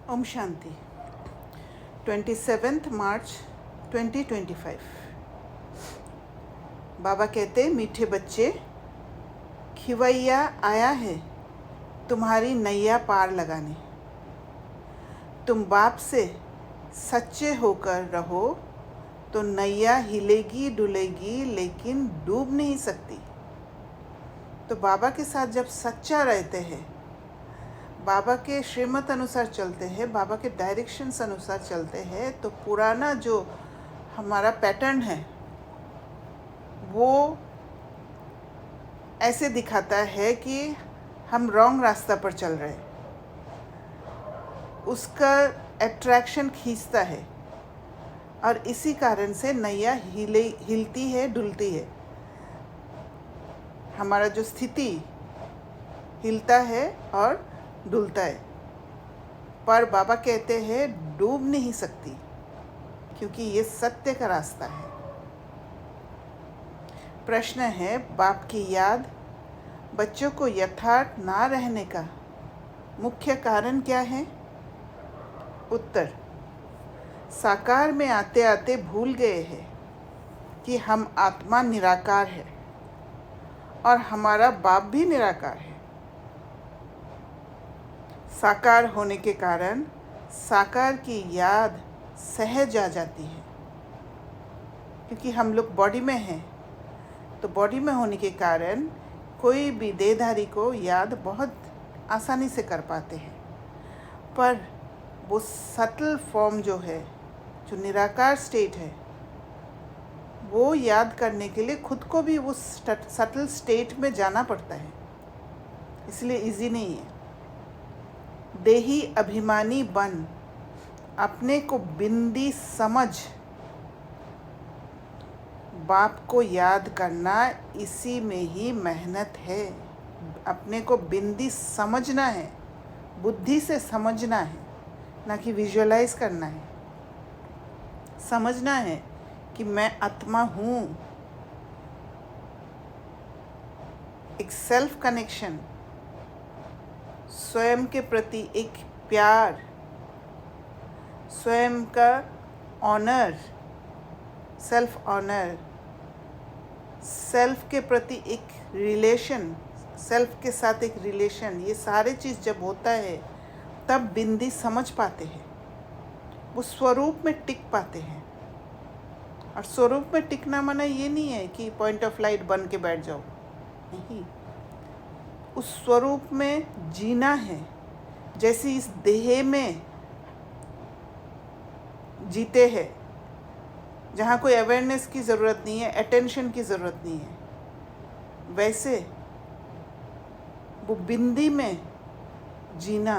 ओम शांति। 27 मार्च 2025। बाबा कहते, मीठे बच्चे, खिवैया आया है तुम्हारी नैया पार लगाने। तुम बाप से सच्चे होकर रहो तो नैया हिलेगी डुलेगी लेकिन डूब नहीं सकती। तो बाबा के साथ जब सच्चा रहते हैं, बाबा के श्रीमत अनुसार चलते हैं, बाबा के डायरेक्शंस अनुसार चलते हैं, तो पुराना जो हमारा पैटर्न है वो ऐसे दिखाता है कि हम रॉन्ग रास्ता पर चल रहे हैं। उसका अट्रैक्शन खींचता है और इसी कारण से नैया हिलती है, डुलती है। हमारा जो स्थिति हिलता है और डुलता है, पर बाबा कहते हैं डूब नहीं सकती, क्योंकि ये सत्य का रास्ता है। प्रश्न है, बाप की याद बच्चों को यथार्थ ना रहने का मुख्य कारण क्या है? उत्तर, साकार में आते आते भूल गए हैं कि हम आत्मा निराकार है और हमारा बाप भी निराकार है। साकार होने के कारण साकार की याद सहज आ जाती है, क्योंकि हम लोग बॉडी में हैं, तो बॉडी में होने के कारण कोई भी देहधारी को याद बहुत आसानी से कर पाते हैं। पर वो सटल फॉर्म जो है, जो निराकार स्टेट है, वो याद करने के लिए खुद को भी उस सटल स्टेट में जाना पड़ता है, इसलिए इजी नहीं है। देही अभिमानी बन अपने को बिंदी समझ बाप को याद करना, इसी में ही मेहनत है। अपने को बिंदी समझना है, बुद्धि से समझना है, ना कि विजुअलाइज करना है। समझना है कि मैं आत्मा हूँ। एक सेल्फ कनेक्शन, स्वयं के प्रति एक प्यार, स्वयं का ऑनर, सेल्फ ऑनर, सेल्फ के प्रति एक रिलेशन, सेल्फ के साथ एक रिलेशन, ये सारे चीज़ जब होता है तब बिंदी समझ पाते हैं, वो स्वरूप में टिक पाते हैं। और स्वरूप में टिकना माना ये नहीं है कि पॉइंट ऑफ लाइट बन के बैठ जाओ, नहीं, उस स्वरूप में जीना है। जैसे इस देह में जीते हैं, जहाँ कोई अवेयरनेस की ज़रूरत नहीं है, अटेंशन की ज़रूरत नहीं है, वैसे वो बिंदी में जीना,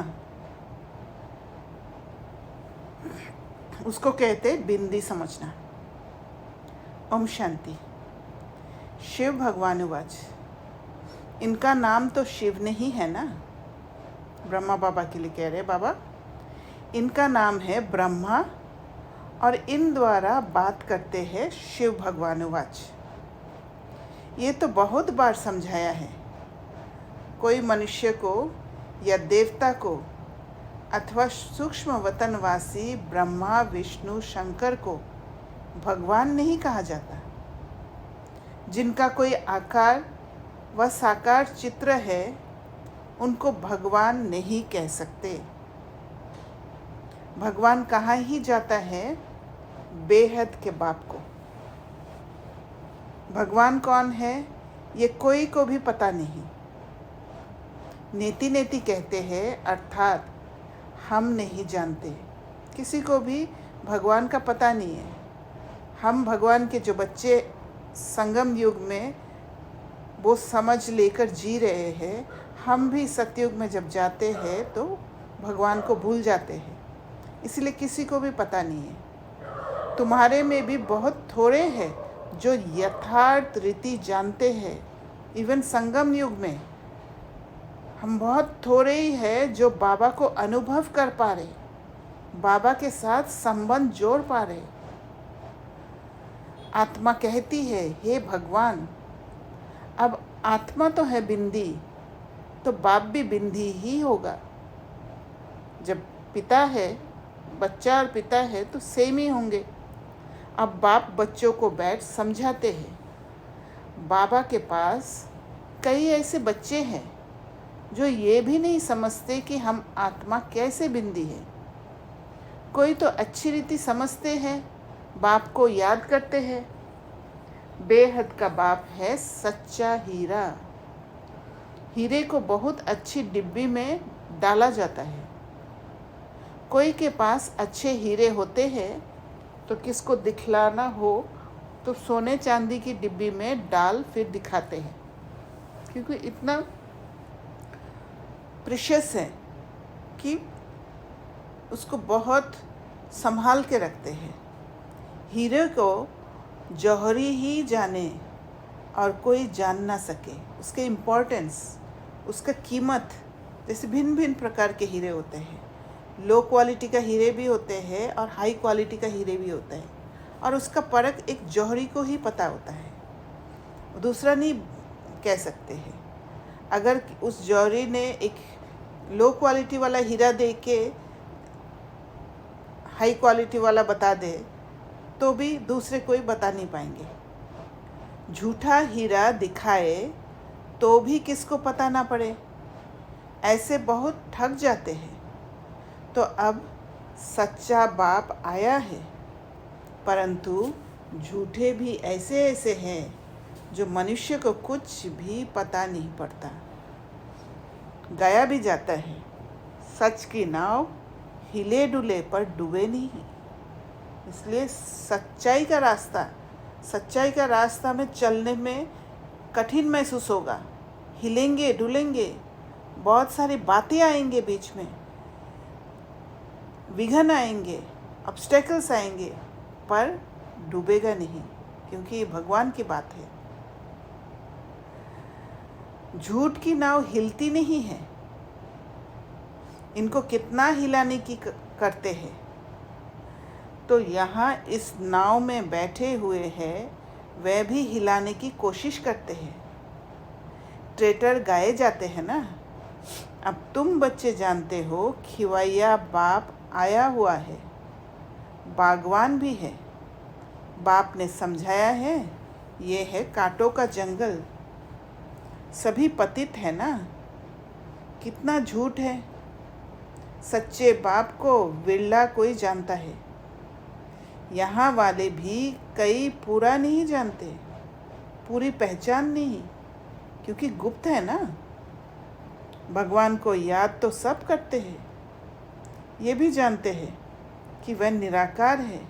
उसको कहते बिंदी समझना। ओम शांति। शिव भगवान उवाच, इनका नाम तो शिव नहीं है ना। ब्रह्मा बाबा के लिए कह रहे, बाबा इनका नाम है ब्रह्मा और इन द्वारा बात करते हैं शिव भगवान उवाच। ये तो बहुत बार समझाया है। कोई मनुष्य को या देवता को अथवा सूक्ष्म वतनवासी ब्रह्मा विष्णु शंकर को भगवान नहीं कहा जाता। जिनका कोई आकार व साकार चित्र है, उनको भगवान नहीं कह सकते। भगवान कहाँ ही जाता है? बेहद के बाप को। भगवान कौन है ये कोई को भी पता नहीं। नेति नेति कहते हैं, अर्थात हम नहीं जानते। किसी को भी भगवान का पता नहीं है। हम भगवान के जो बच्चे संगम युग में वो समझ लेकर जी रहे हैं, हम भी सतयुग में जब जाते हैं तो भगवान को भूल जाते हैं, इसलिए किसी को भी पता नहीं है। तुम्हारे में भी बहुत थोड़े हैं जो यथार्थ रीति जानते हैं। इवन संगम युग में हम बहुत थोड़े ही हैं जो बाबा को अनुभव कर पा रहे, बाबा के साथ संबंध जोड़ पा रहे। आत्मा कहती है, हे भगवान, अब आत्मा तो है बिंदी, तो बाप भी बिंदी ही होगा। जब पिता है, बच्चा और पिता है तो सेम ही होंगे। अब बाप बच्चों को बैठ समझाते हैं। बाबा के पास कई ऐसे बच्चे हैं जो ये भी नहीं समझते कि हम आत्मा कैसे बिंदी है। कोई तो अच्छी रीति समझते हैं, बाप को याद करते हैं। बेहद का बाप है सच्चा हीरा। हीरे को बहुत अच्छी डिब्बी में डाला जाता है। कोई के पास अच्छे हीरे होते हैं तो किसको दिखलाना हो तो सोने चांदी की डिब्बी में डाल फिर दिखाते हैं, क्योंकि इतना प्रीशियस है कि उसको बहुत संभाल के रखते हैं। हीरे को जौहरी ही जाने और कोई जान ना सके। उसके इम्पोर्टेंस, उसका कीमत, जैसे भिन्न भिन्न प्रकार के हीरे होते हैं। लो क्वालिटी का हीरे भी होते हैं और हाई क्वालिटी का हीरे भी होता है, और उसका फ़र्क एक जौहरी को ही पता होता है, दूसरा नहीं कह सकते हैं। अगर उस जौहरी ने एक लो क्वालिटी वाला हीरा दे के हाई क्वालिटी वाला बता दे तो भी दूसरे कोई बता नहीं पाएंगे। झूठा हीरा दिखाए तो भी किसको पता ना पड़े, ऐसे बहुत ठग जाते हैं। तो अब सच्चा बाप आया है, परंतु झूठे भी ऐसे ऐसे हैं जो मनुष्य को कुछ भी पता नहीं पड़ता, गया भी जाता है। सच की नाव हिले डुले पर डूबे नहीं। इसलिए सच्चाई का रास्ता में चलने में कठिन महसूस होगा। हिलेंगे डुलेंगे, बहुत सारी बातें आएंगे, बीच में विघ्न आएंगे, ऑब्स्टेकल्स आएंगे, पर डूबेगा नहीं, क्योंकि ये भगवान की बात है। झूठ की नाव हिलती नहीं है। इनको कितना हिलाने की करते हैं। तो यहाँ इस नाव में बैठे हुए हैं, वह भी हिलाने की कोशिश करते हैं। ट्रेटर गाए जाते हैं ना। अब तुम बच्चे जानते हो खिवैया बाप आया हुआ है, बागवान भी है। बाप ने समझाया है, ये है कांटों का जंगल, सभी पतित है ना। कितना झूठ है। सच्चे बाप को विरला कोई जानता है। यहाँ वाले भी कई पूरा नहीं जानते, पूरी पहचान नहीं, क्योंकि गुप्त है ना। भगवान को याद तो सब करते हैं, ये भी जानते हैं कि वह निराकार है,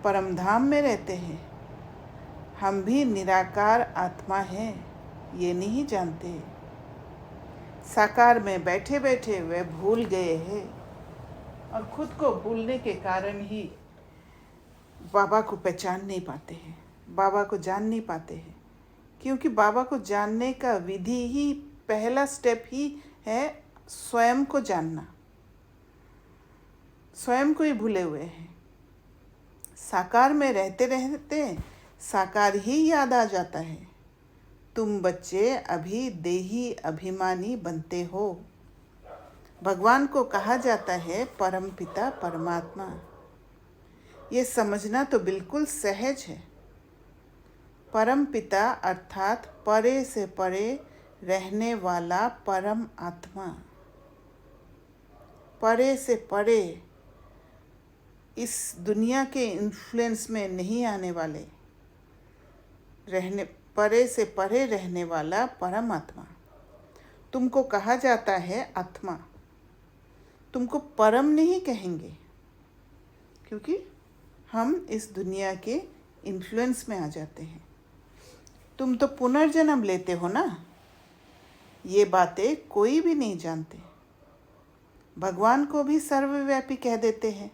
परमधाम में रहते हैं। हम भी निराकार आत्मा हैं, ये नहीं जानते। साकार में बैठे बैठे वे भूल गए हैं, और खुद को भूलने के कारण ही बाबा को पहचान नहीं पाते हैं, बाबा को जान नहीं पाते हैं। क्योंकि बाबा को जानने का विधि ही, पहला स्टेप ही है स्वयं को जानना। स्वयं को ही भूले हुए हैं। साकार में रहते रहते साकार ही याद आ जाता है। तुम बच्चे अभी देही अभिमानी बनते हो। भगवान को कहा जाता है परम पिता परमात्मा। ये समझना तो बिल्कुल सहज है। परम पिता अर्थात परे से परे रहने वाला परम आत्मा। परे से परे, इस दुनिया के इन्फ्लुएंस में नहीं आने वाले, परे से परे रहने वाला परम आत्मा। तुमको कहा जाता है आत्मा। तुमको परम नहीं कहेंगे, क्योंकि हम इस दुनिया के इन्फ्लुएंस में आ जाते हैं। तुम तो पुनर्जन्म लेते हो ना, ये बातें कोई भी नहीं जानते। भगवान को भी सर्वव्यापी कह देते हैं।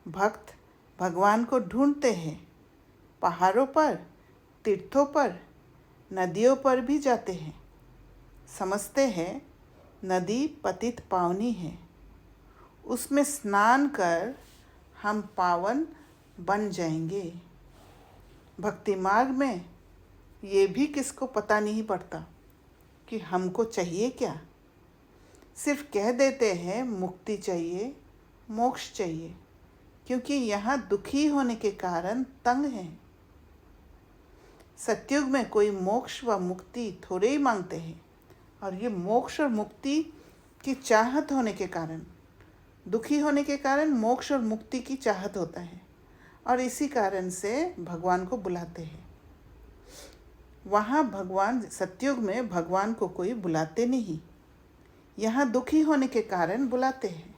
भक्त भगवान को ढूंढते हैं, पहाड़ों पर, तीर्थों पर, नदियों पर भी जाते हैं। समझते हैं नदी पतित पावनी है, उसमें स्नान कर हम पावन बन जाएंगे। भक्ति मार्ग में ये भी किसको पता नहीं पड़ता कि हमको चाहिए क्या। सिर्फ कह देते हैं मुक्ति चाहिए, मोक्ष चाहिए, क्योंकि यहाँ दुखी होने के कारण तंग हैं। सतयुग में कोई मोक्ष व मुक्ति थोड़े ही मांगते हैं, और ये मोक्ष और मुक्ति की चाहत होने के कारण, दुखी होने के कारण मोक्ष और मुक्ति की चाहत होता है, और इसी कारण से भगवान को बुलाते हैं। वहाँ भगवान, सतयुग में भगवान को कोई बुलाते नहीं, यहाँ दुखी होने के कारण बुलाते हैं।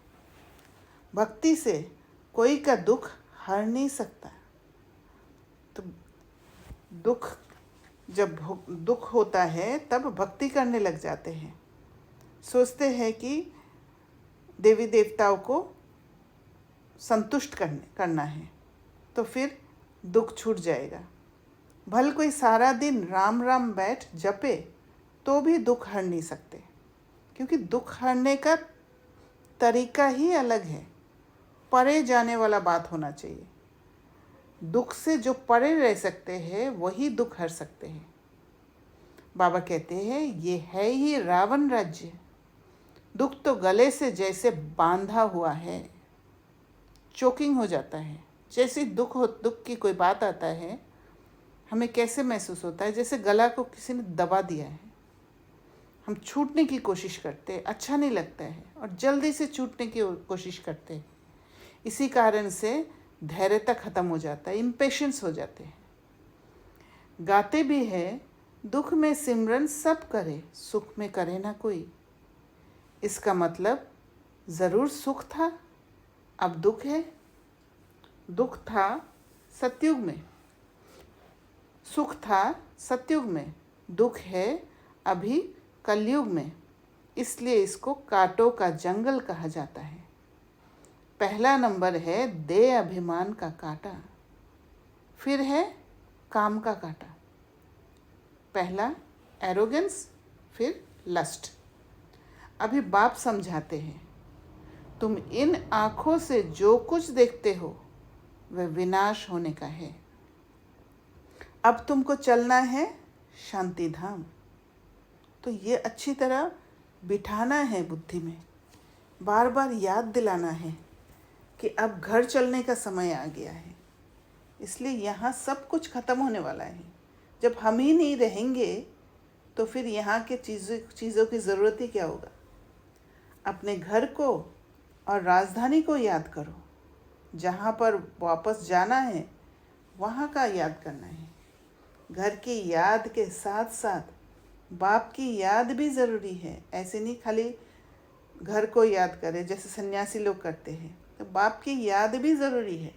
भक्ति से कोई का दुख हर नहीं सकता। तो जब दुख होता है तब भक्ति करने लग जाते हैं, सोचते हैं कि देवी देवताओं को संतुष्ट करना है, तो फिर दुख छूट जाएगा। भले कोई सारा दिन राम राम बैठ जपे तो भी दुख हर नहीं सकते, क्योंकि दुख हरने का तरीका ही अलग है। परे जाने वाला बात होना चाहिए। दुख से जो परे रह सकते हैं वही दुख हर सकते हैं। बाबा कहते हैं ये है ही रावण राज्य। दुख तो गले से जैसे बांधा हुआ है, चोकिंग हो जाता है। जैसे दुख की कोई बात आता है, हमें कैसे महसूस होता है? जैसे गला को किसी ने दबा दिया है। हम छूटने की कोशिश करते हैं, अच्छा नहीं लगता है, और जल्दी से छूटने की कोशिश करते हैं। इसी कारण से धैर्यता खत्म हो जाता है, इम्पेशेंस हो जाते हैं। गाते भी है, दुख में सिमरन सब करे, सुख में करे ना कोई। इसका मतलब ज़रूर सुख था, अब दुख है। दुख था सतयुग में, सुख था सतयुग में, दुख है अभी कलयुग में। इसलिए इसको कांटों का जंगल कहा जाता है। पहला नंबर है देह अभिमान का कांटा, फिर है काम का कांटा। पहला एरोगेंस, फिर लस्ट। अभी बाप समझाते हैं, तुम इन आँखों से जो कुछ देखते हो वह विनाश होने का है। अब तुमको चलना है शांति धाम। तो ये अच्छी तरह बिठाना है बुद्धि में, बार बार याद दिलाना है कि अब घर चलने का समय आ गया है। इसलिए यहाँ सब कुछ ख़त्म होने वाला है। जब हम ही नहीं रहेंगे तो फिर यहाँ के चीज़ों की ज़रूरत ही क्या होगा। अपने घर को और राजधानी को याद करो, जहाँ पर वापस जाना है वहाँ का याद करना है। घर की याद के साथ साथ बाप की याद भी ज़रूरी है। ऐसे नहीं खाली घर को याद करें जैसे सन्यासी लोग करते हैं, तो बाप की याद भी ज़रूरी है,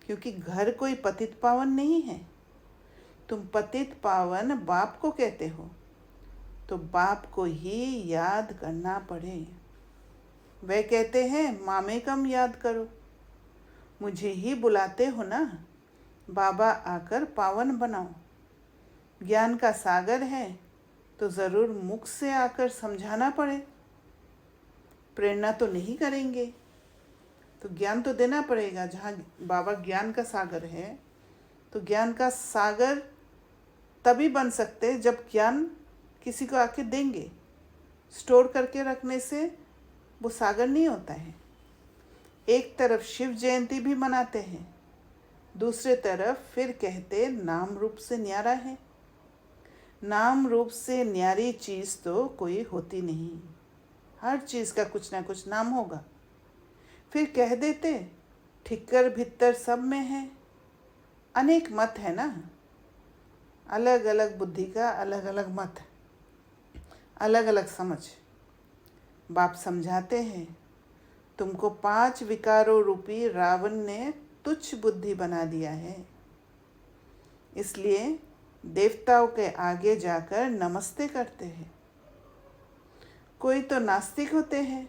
क्योंकि घर कोई पतित पावन नहीं है। तुम पतित पावन बाप को कहते हो, तो बाप को ही याद करना पड़े। वे कहते हैं मामे कम याद करो, मुझे ही बुलाते हो ना, बाबा आकर पावन बनाओ। ज्ञान का सागर है तो ज़रूर मुख से आकर समझाना पड़े। प्रेरणा तो नहीं करेंगे तो ज्ञान तो देना पड़ेगा। जहाँ बाबा ज्ञान का सागर है, तो ज्ञान का सागर तभी बन सकते हैं जब ज्ञान किसी को आके देंगे। स्टोर करके रखने से वो सागर नहीं होता है। एक तरफ शिव जयंती भी मनाते हैं, दूसरे तरफ फिर कहते नाम रूप से न्यारा है। नाम रूप से न्यारी चीज़ तो कोई होती नहीं। हर चीज़ का कुछ ना कुछ नाम होगा। फिर कह देते ठिक्कर भित्तर सब में है। अनेक मत है ना, अलग अलग बुद्धि का अलग अलग मत, अलग अलग समझ। बाप समझाते हैं, तुमको 5 विकारों रूपी रावण ने तुच्छ बुद्धि बना दिया है। इसलिए देवताओं के आगे जाकर नमस्ते करते हैं। कोई तो नास्तिक होते हैं,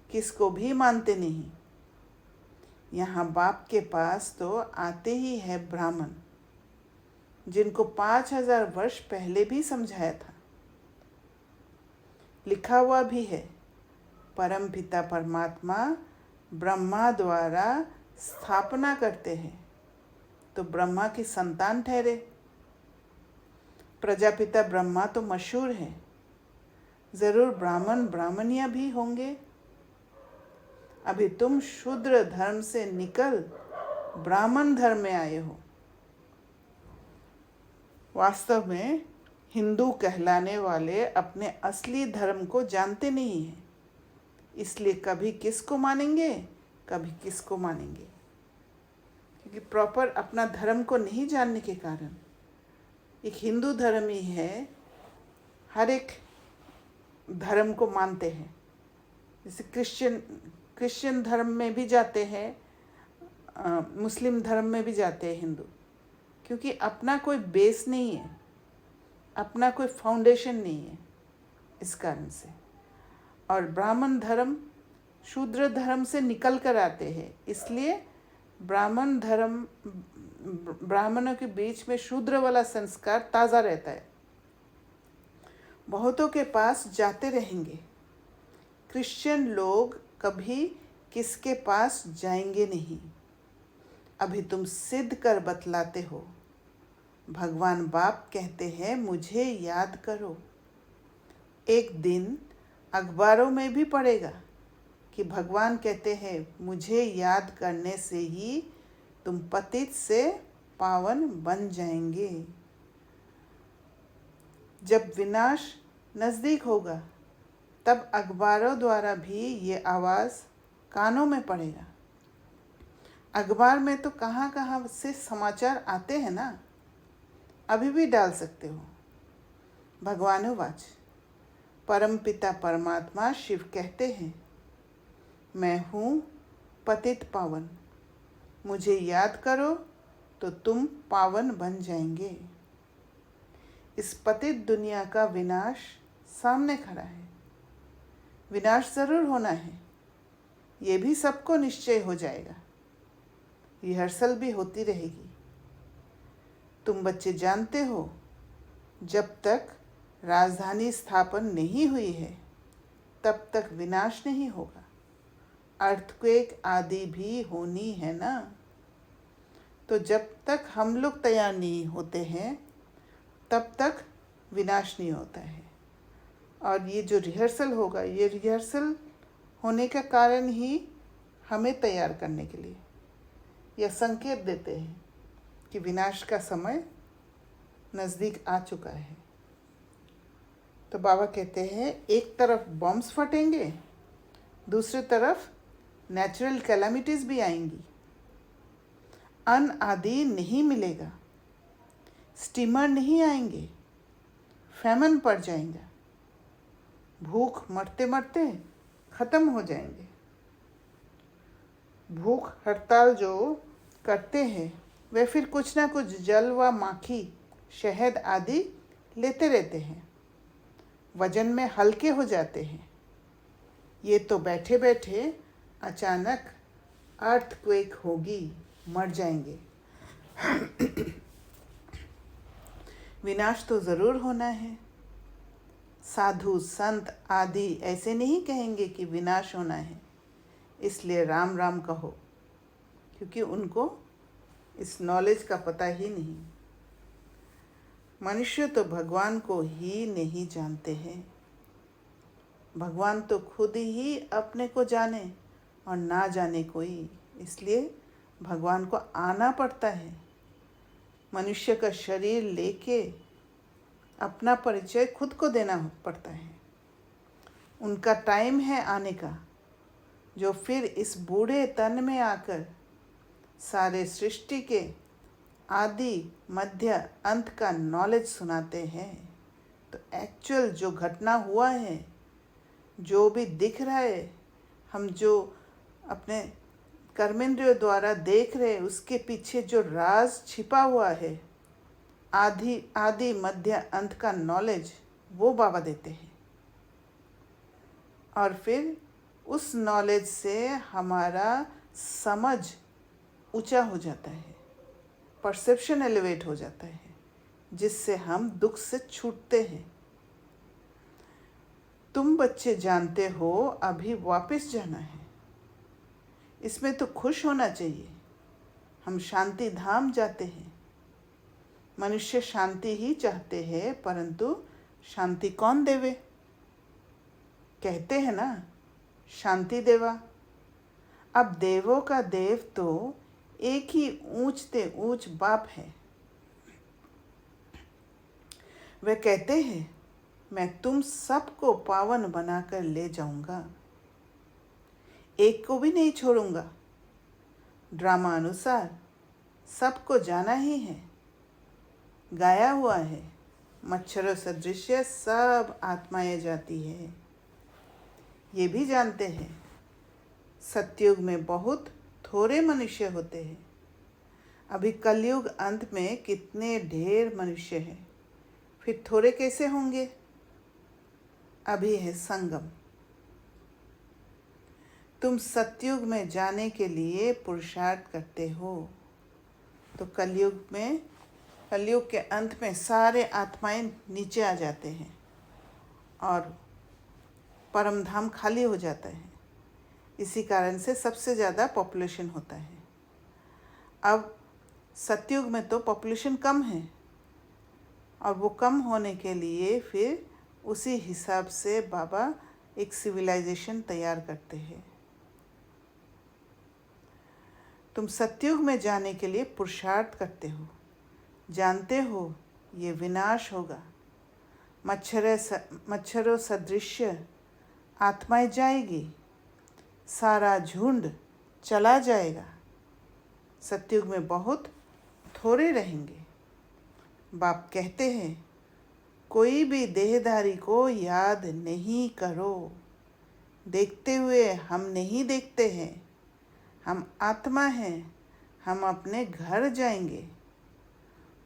किसको भी मानते नहीं। यहाँ बाप के पास तो आते ही है ब्राह्मण, जिनको 5000 वर्ष पहले भी समझाया था। लिखा हुआ भी है, परम पिता परमात्मा ब्रह्मा द्वारा स्थापना करते हैं तो ब्रह्मा की संतान ठहरे। प्रजापिता ब्रह्मा तो मशहूर है, ज़रूर ब्राह्मण ब्राह्मणियाँ भी होंगे। अभी तुम शूद्र धर्म से निकल ब्राह्मण धर्म में आए हो। वास्तव में हिंदू कहलाने वाले अपने असली धर्म को जानते नहीं हैं, इसलिए कभी किसको मानेंगे, कभी किसको मानेंगे, क्योंकि प्रॉपर अपना धर्म को नहीं जानने के कारण। एक हिंदू धर्म ही है, हर एक धर्म को मानते हैं। जैसे क्रिश्चियन धर्म में भी जाते हैं, मुस्लिम धर्म में भी जाते हैं हिंदू, क्योंकि अपना कोई बेस नहीं है, अपना कोई फाउंडेशन नहीं है, इस कारण से। और ब्राह्मण धर्म शूद्र धर्म से निकल कर आते हैं, इसलिए ब्राह्मण धर्म, ब्राह्मणों के बीच में शूद्र वाला संस्कार ताज़ा रहता है, बहुतों के पास जाते रहेंगे। क्रिश्चियन लोग कभी किसके पास जाएंगे नहीं। अभी तुम सिद्ध कर बतलाते हो। भगवान बाप कहते हैं मुझे याद करो। एक दिन अखबारों में भी पढ़ेगा कि भगवान कहते हैं मुझे याद करने से ही तुम पतित से पावन बन जाएंगे। जब विनाश नज़दीक होगा तब अखबारों द्वारा भी ये आवाज़ कानों में पड़ेगा। अखबार में तो कहाँ कहाँ से समाचार आते हैं ना, अभी भी डाल सकते हो। भगवानुवाच, परमपिता परमात्मा शिव कहते हैं मैं हूँ पतित पावन, मुझे याद करो तो तुम पावन बन जाएंगे। इस पतित दुनिया का विनाश सामने खड़ा है। विनाश ज़रूर होना है, ये भी सबको निश्चय हो जाएगा। रिहर्सल भी होती रहेगी। तुम बच्चे जानते हो, जब तक राजधानी स्थापन नहीं हुई है तब तक विनाश नहीं होगा। अर्थक्वेक आदि भी होनी है ना। तो जब तक हम लोग तैयार नहीं होते हैं तब तक विनाश नहीं होता है। और ये जो रिहर्सल होगा, ये रिहर्सल होने का कारण ही हमें तैयार करने के लिए, यह संकेत देते हैं कि विनाश का समय नज़दीक आ चुका है। तो बाबा कहते हैं एक तरफ बॉम्ब्स फटेंगे, दूसरी तरफ नेचुरल कैलामिटीज़ भी आएंगी। अन्न आदि नहीं मिलेगा, स्टीमर नहीं आएंगे, फैमन पड़ जाएगा, भूख मरते मरते ख़त्म हो जाएंगे। भूख हड़ताल जो करते हैं वे फिर कुछ ना कुछ जल व माखी, शहद आदि लेते रहते हैं, वजन में हल्के हो जाते हैं। ये तो बैठे बैठे अचानक अर्थक्वेक होगी, मर जाएंगे। विनाश तो ज़रूर होना है। साधु संत आदि ऐसे नहीं कहेंगे कि विनाश होना है, इसलिए राम राम कहो, क्योंकि उनको इस नॉलेज का पता ही नहीं। मनुष्य तो भगवान को ही नहीं जानते हैं। भगवान तो खुद ही अपने को जाने और ना जाने कोई, इसलिए भगवान को आना पड़ता है। मनुष्य का शरीर लेके अपना परिचय खुद को देना पड़ता है। उनका टाइम है आने का, जो फिर इस बूढ़े तन में आकर सारे सृष्टि के आदि मध्य अंत का नॉलेज सुनाते हैं। तो एक्चुअल जो घटना हुआ है, जो भी दिख रहा है, हम जो अपने कर्मेंद्रियों द्वारा देख रहे हैं, उसके पीछे जो राज छिपा हुआ है, आदि मध्य अंत का नॉलेज, वो बाबा देते हैं। और फिर उस नॉलेज से हमारा समझ ऊंचा हो जाता है, परसेप्शन एलिवेट हो जाता है, जिससे हम दुख से छूटते हैं। तुम बच्चे जानते हो अभी वापस जाना है, इसमें तो खुश होना चाहिए। हम शांति धाम जाते हैं। मनुष्य शांति ही चाहते हैं, परंतु शांति कौन देवे? कहते हैं ना, शांति देवा। अब देवों का देव तो एक ही ऊंचते ऊंच बाप है। वे कहते हैं, मैं तुम सबको पावन बनाकर ले जाऊंगा, एक को भी नहीं छोड़ूंगा। ड्रामा अनुसार सबको जाना ही है। गाया हुआ है, मच्छरों सदृश सब आत्माएं जाती है। ये भी जानते हैं, सतयुग में बहुत थोड़े मनुष्य होते हैं। अभी कलयुग अंत में कितने ढेर मनुष्य हैं, फिर थोड़े कैसे होंगे? अभी है संगम। तुम सतयुग में जाने के लिए पुरुषार्थ करते हो, तो कलयुग के अंत में सारे आत्माएं नीचे आ जाते हैं और परम धाम खाली हो जाता है। इसी कारण से सबसे ज़्यादा पॉपुलेशन होता है। अब सतयुग में तो पॉपुलेशन कम है, और वो कम होने के लिए फिर उसी हिसाब से बाबा एक सिविलाइजेशन तैयार करते हैं। तुम सतयुग में जाने के लिए पुरुषार्थ करते हो, जानते हो ये विनाश होगा। मच्छरों सदृश आत्माएं जाएगी, सारा झुंड चला जाएगा। सतयुग में बहुत थोड़े रहेंगे। बाप कहते हैं, कोई भी देहधारी को याद नहीं करो। देखते हुए हम नहीं देखते हैं, हम आत्मा हैं, हम अपने घर जाएंगे।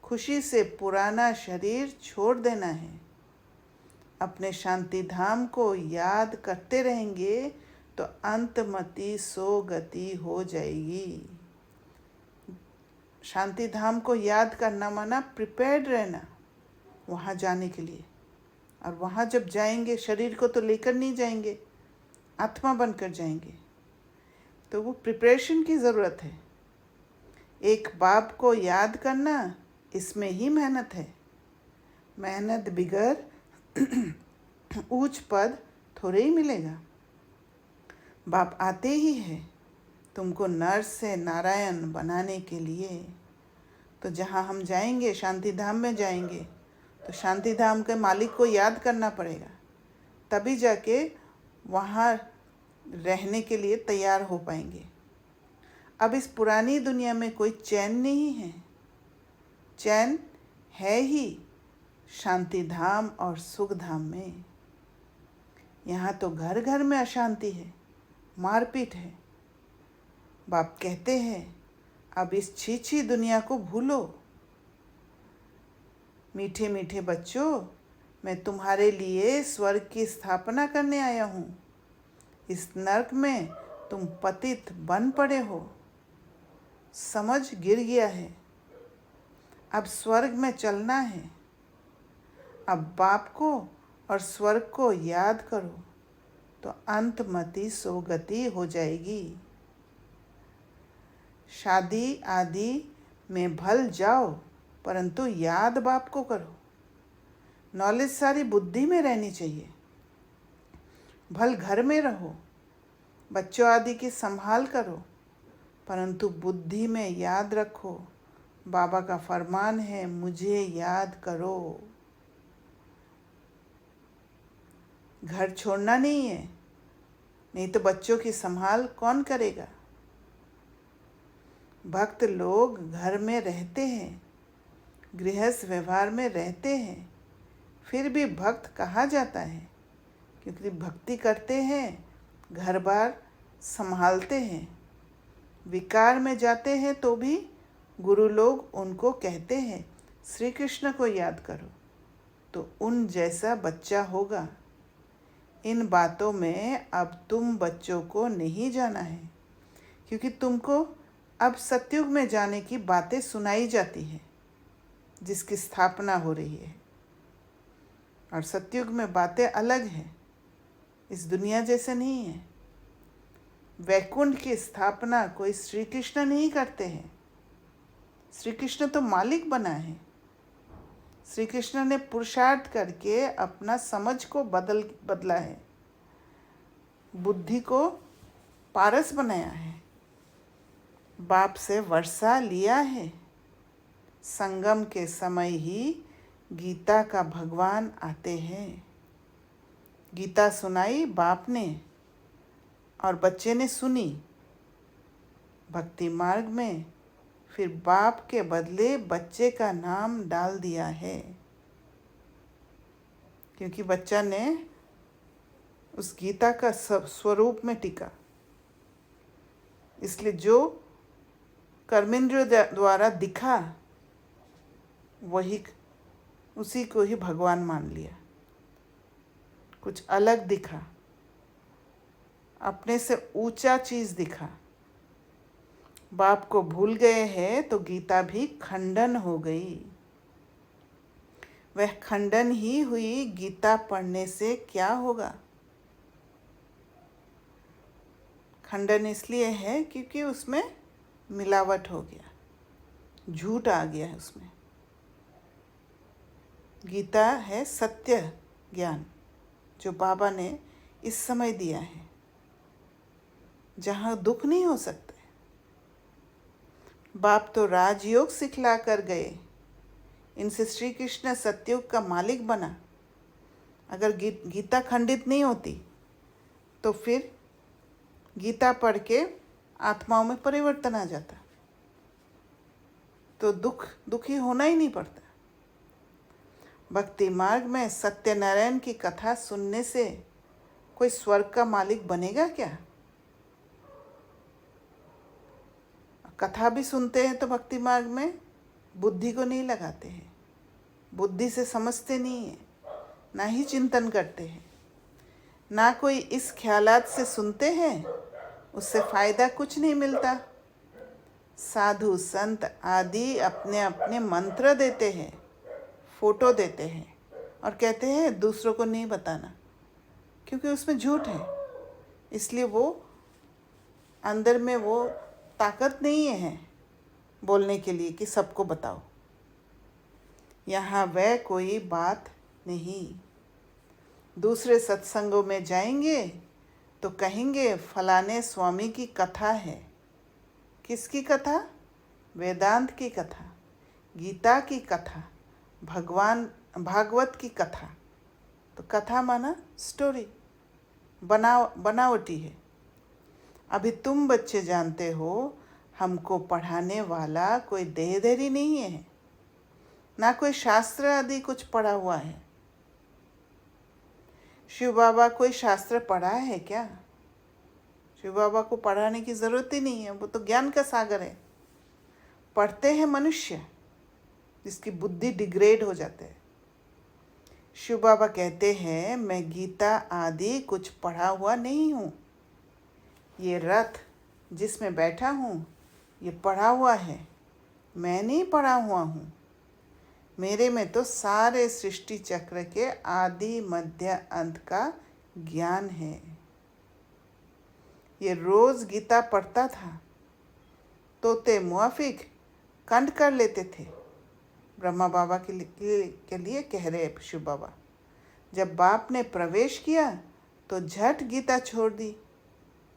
खुशी से पुराना शरीर छोड़ देना है। अपने शांति धाम को याद करते रहेंगे तो अंतमति सो गति हो जाएगी। शांति धाम को याद करना माना प्रिपेयर्ड रहना वहाँ जाने के लिए। और वहाँ जब जाएंगे, शरीर को तो लेकर नहीं जाएंगे, आत्मा बनकर जाएंगे, तो वो प्रिपरेशन की ज़रूरत है। एक बाप को याद करना, इसमें ही मेहनत है। मेहनत बिगर ऊंच पद थोड़े ही मिलेगा। बाप आते ही है तुमको नर से नारायण बनाने के लिए। तो जहाँ हम जाएंगे, शांति धाम में जाएंगे, तो शांति धाम के मालिक को याद करना पड़ेगा, तभी जाके वहाँ रहने के लिए तैयार हो पाएंगे। अब इस पुरानी दुनिया में कोई चैन नहीं है। चैन है ही शांति धाम और सुख धाम में। यहाँ तो घर घर में अशांति है, मारपीट है। बाप कहते हैं, अब इस छीछी दुनिया को भूलो। मीठे मीठे बच्चों, मैं तुम्हारे लिए स्वर्ग की स्थापना करने आया हूँ। इस नरक में तुम पतित बन पड़े हो, समझ गिर गया है। अब स्वर्ग में चलना है। अब बाप को और स्वर्ग को याद करो तो अंतमति सोगति हो जाएगी। शादी आदि में भल जाओ, परंतु याद बाप को करो। नॉलेज सारी बुद्धि में रहनी चाहिए। भल घर में रहो, बच्चों आदि की संभाल करो, परंतु बुद्धि में याद रखो, बाबा का फरमान है, मुझे याद करो। घर छोड़ना नहीं है, नहीं तो बच्चों की संभाल कौन करेगा। भक्त लोग घर में रहते हैं, गृहस्थ व्यवहार में रहते हैं, फिर भी भक्त कहा जाता है, क्योंकि भक्ति करते हैं, घर बार संभालते हैं। विकार में जाते हैं तो भी गुरु लोग उनको कहते हैं, श्री कृष्ण को याद करो, तो उन जैसा बच्चा होगा। इन बातों में अब तुम बच्चों को नहीं जाना है, क्योंकि तुमको अब सतयुग में जाने की बातें सुनाई जाती हैं, जिसकी स्थापना हो रही है। और सतयुग में बातें अलग हैं, इस दुनिया जैसे नहीं है। वैकुंठ की स्थापना कोई श्री कृष्ण नहीं करते हैं। श्री कृष्ण तो मालिक बना है। श्री कृष्ण ने पुरुषार्थ करके अपना समझ को बदला है। बुद्धि को पारस बनाया है, बाप से वर्षा लिया है। संगम के समय ही गीता का भगवान आते हैं। गीता सुनाई बाप ने और बच्चे ने सुनी भक्ति मार्ग में, फिर बाप के बदले बच्चे का नाम डाल दिया है, क्योंकि बच्चा ने उस गीता का स्वरूप में टिका। इसलिए जो कर्मेंद्रियों द्वारा दिखा वही, उसी को ही भगवान मान लिया। कुछ अलग दिखा, अपने से ऊंचा चीज दिखा, बाप को भूल गए हैं, तो गीता भी खंडन हो गई। वह खंडन ही हुई। गीता पढ़ने से क्या होगा? खंडन इसलिए है क्योंकि उसमें मिलावट हो गया, झूठ आ गया है उसमें। गीता है सत्य ज्ञान जो बाबा ने इस समय दिया है, जहाँ दुख नहीं हो सकते। बाप तो राजयोग सिखला कर गए, इनसे श्री कृष्ण सतयुग का मालिक बना। अगर गीता खंडित नहीं होती तो फिर गीता पढ़ के आत्माओं में परिवर्तन आ जाता, तो दुखी होना ही नहीं पड़ता। भक्ति मार्ग में सत्यनारायण की कथा सुनने से कोई स्वर्ग का मालिक बनेगा क्या? कथा भी सुनते हैं तो भक्ति मार्ग में बुद्धि को नहीं लगाते हैं, बुद्धि से समझते नहीं है, ना ही चिंतन करते हैं, ना कोई इस ख्यालात से सुनते हैं, उससे फायदा कुछ नहीं मिलता। साधु संत आदि अपने अपने मंत्र देते हैं, फोटो देते हैं और कहते हैं दूसरों को नहीं बताना, क्योंकि उसमें झूठ है। इसलिए वो अंदर में वो ताकत नहीं है बोलने के लिए कि सबको बताओ। यहाँ वह कोई बात नहीं। दूसरे सत्संगों में जाएंगे तो कहेंगे फलाने स्वामी की कथा है। किसकी कथा? वेदांत की कथा, गीता की कथा, भागवत की कथा। तो कथा माना स्टोरी, बनावटी है। अभी तुम बच्चे जानते हो हमको पढ़ाने वाला कोई देहधरी नहीं है, ना कोई शास्त्र आदि कुछ पढ़ा हुआ है। शिव बाबा कोई शास्त्र पढ़ा है क्या? शिव बाबा को पढ़ाने की ज़रूरत ही नहीं है, वो तो ज्ञान का सागर है। पढ़ते हैं मनुष्य जिसकी बुद्धि डिग्रेड हो जाते हैं। शिव बाबा कहते हैं मैं गीता आदि कुछ पढ़ा हुआ नहीं हूँ, ये रथ जिसमें बैठा हूँ ये पढ़ा हुआ है, मैं नहीं पढ़ा हुआ हूँ। मेरे में तो सारे सृष्टि चक्र के आदि मध्य अंत का ज्ञान है। ये रोज़ गीता पढ़ता था, तोते मुआफिक कंठ कर लेते थे। ब्रह्मा बाबा के लिए कह रहे शिव बाबा। जब बाप ने प्रवेश किया तो झट गीता छोड़ दी,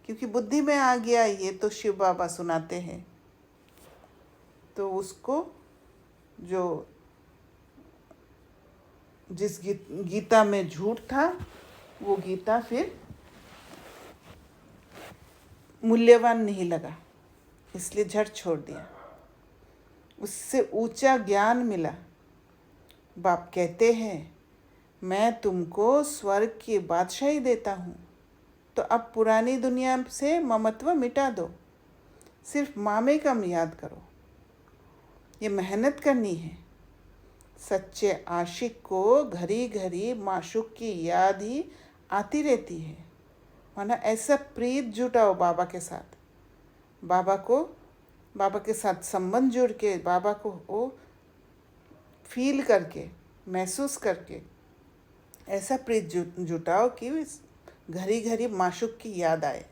क्योंकि बुद्धि में आ गया ये तो शिव बाबा सुनाते हैं। तो उसको जो जिस गीता में झूठ था वो गीता फिर मूल्यवान नहीं लगा, इसलिए झट छोड़ दिया। उससे ऊंचा ज्ञान मिला। बाप कहते हैं मैं तुमको स्वर्ग की बादशाही देता हूँ, तो अब पुरानी दुनिया से ममत्व मिटा दो, सिर्फ मामे कम याद करो। ये मेहनत करनी है। सच्चे आशिक को घड़ी घड़ी माशूक की याद ही आती रहती है। माना ऐसा प्रीत जुटाओ बाबा के साथ, बाबा के साथ संबंध जुड़ के, बाबा को वो फील करके, महसूस करके ऐसा प्रीत जुटाओ कि घड़ी घड़ी माशूक की याद आए।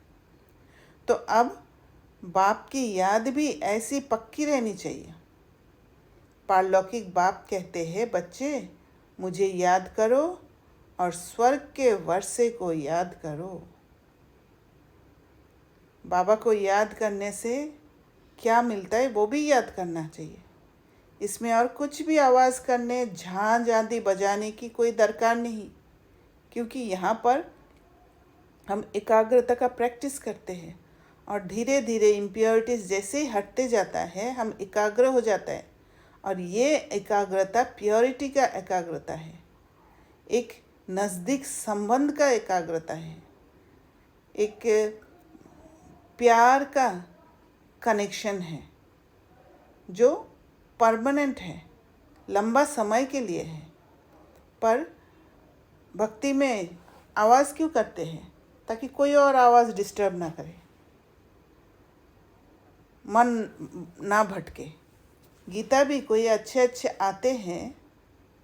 तो अब बाप की याद भी ऐसी पक्की रहनी चाहिए। पारलौकिक बाप कहते हैं बच्चे मुझे याद करो और स्वर्ग के वर्षे को याद करो। बाबा को याद करने से क्या मिलता है वो भी याद करना चाहिए। इसमें और कुछ भी आवाज़ करने, झांझ आदि बजाने की कोई दरकार नहीं, क्योंकि यहाँ पर हम एकाग्रता का प्रैक्टिस करते हैं और धीरे धीरे इम्प्योरिटीज़ जैसे ही हटते जाता है हम एकाग्र हो जाता है। और ये एकाग्रता प्योरिटी का एकाग्रता है, एक नज़दीक संबंध का एकाग्रता है, एक प्यार का कनेक्शन है जो परमानेंट है, लंबा समय के लिए है। पर भक्ति में आवाज़ क्यों करते हैं? ताकि कोई और आवाज़ डिस्टर्ब ना करे, मन ना भटके। गीता भी कोई अच्छे आते हैं,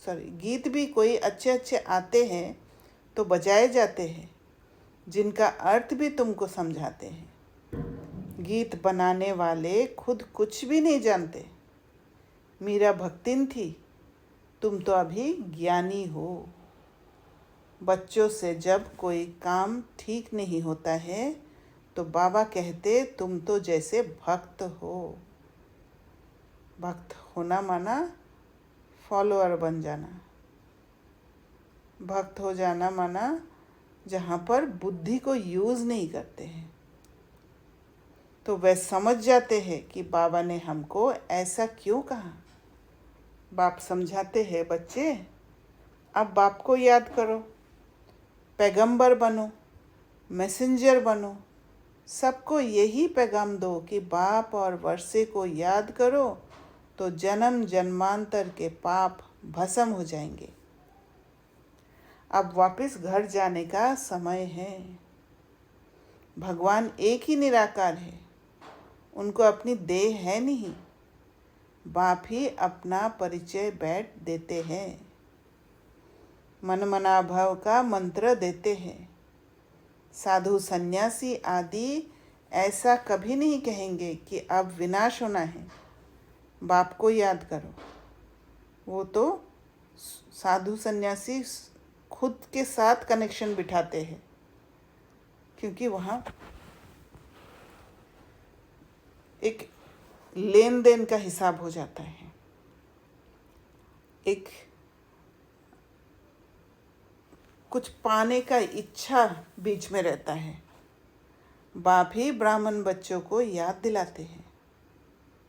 गीत भी कोई अच्छे आते हैं तो बजाए जाते हैं, जिनका अर्थ भी तुमको समझाते हैं। गीत बनाने वाले खुद कुछ भी नहीं जानते। मीरा भक्तिन थी, तुम तो अभी ज्ञानी हो। बच्चों से जब कोई काम ठीक नहीं होता है तो बाबा कहते तुम तो जैसे भक्त हो। भक्त होना माना फॉलोअर बन जाना, भक्त हो जाना माना जहाँ पर बुद्धि को यूज़ नहीं करते हैं। तो वे समझ जाते हैं कि बाबा ने हमको ऐसा क्यों कहा। बाप समझाते हैं, बच्चे अब बाप को याद करो, पैगंबर बनो, मैसेंजर बनो, सबको यही पैगाम दो कि बाप और वर्षे को याद करो तो जन्म जन्मांतर के पाप भस्म हो जाएंगे। अब वापस घर जाने का समय है। भगवान एक ही निराकार है, उनको अपनी देह है नहीं। बाप ही अपना परिचय बैठ देते हैं, मन मना भाव का मंत्र देते हैं। साधु सन्यासी आदि ऐसा कभी नहीं कहेंगे कि अब विनाश होना है, बाप को याद करो। वो तो साधु सन्यासी खुद के साथ कनेक्शन बिठाते हैं, क्योंकि वहाँ एक लेन देन का हिसाब हो जाता है, एक कुछ पाने का इच्छा बीच में रहता है। बाप ही ब्राह्मण बच्चों को याद दिलाते हैं,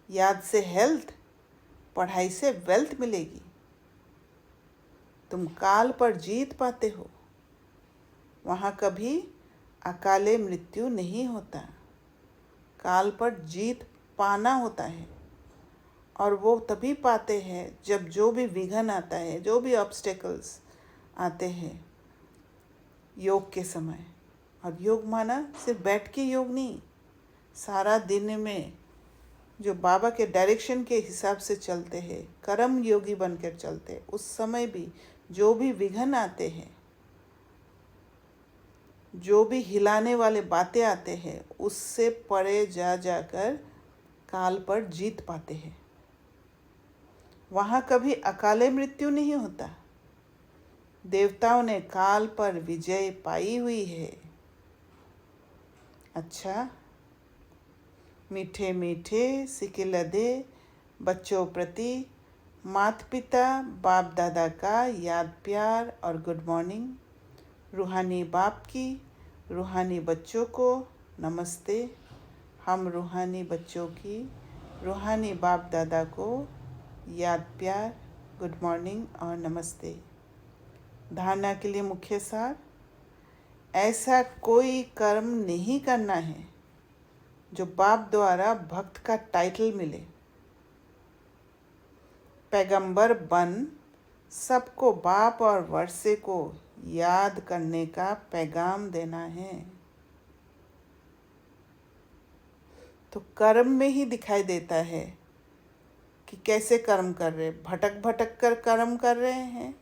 याद से हेल्थ, पढ़ाई से वेल्थ मिलेगी। तुम काल पर जीत पाते हो, वहाँ कभी अकाले मृत्यु नहीं होता। काल पर जीत पाना होता है, और वो तभी पाते हैं जब जो भी विघ्न आता है, जो भी ऑब्स्टेकल्स आते हैं योग के समय। और योग माना सिर्फ बैठ के योग नहीं, सारा दिन में जो बाबा के डायरेक्शन के हिसाब से चलते हैं, कर्म योगी बनकर चलते, उस समय भी जो भी विघ्न आते हैं, जो भी हिलाने वाले बातें आते हैं, उससे परे जा जाकर काल पर जीत पाते हैं। वहाँ कभी अकाले मृत्यु नहीं होता। देवताओं ने काल पर विजय पाई हुई है। अच्छा, मीठे मीठे सिकिलदे बच्चों प्रति माता पिता बाप दादा का याद प्यार और गुड मॉर्निंग। रूहानी बाप की रूहानी बच्चों को नमस्ते। हम रूहानी बच्चों की रूहानी बाप दादा को याद प्यार, गुड मॉर्निंग और नमस्ते। धारणा के लिए मुख्य सार, ऐसा कोई कर्म नहीं करना है जो बाप द्वारा भक्त का टाइटल मिले। पैगंबर बन सबको बाप और वर्षे को याद करने का पैगाम देना है। तो कर्म में ही दिखाई देता है कि कैसे कर्म कर रहे, भटक भटक कर कर्म कर रहे हैं,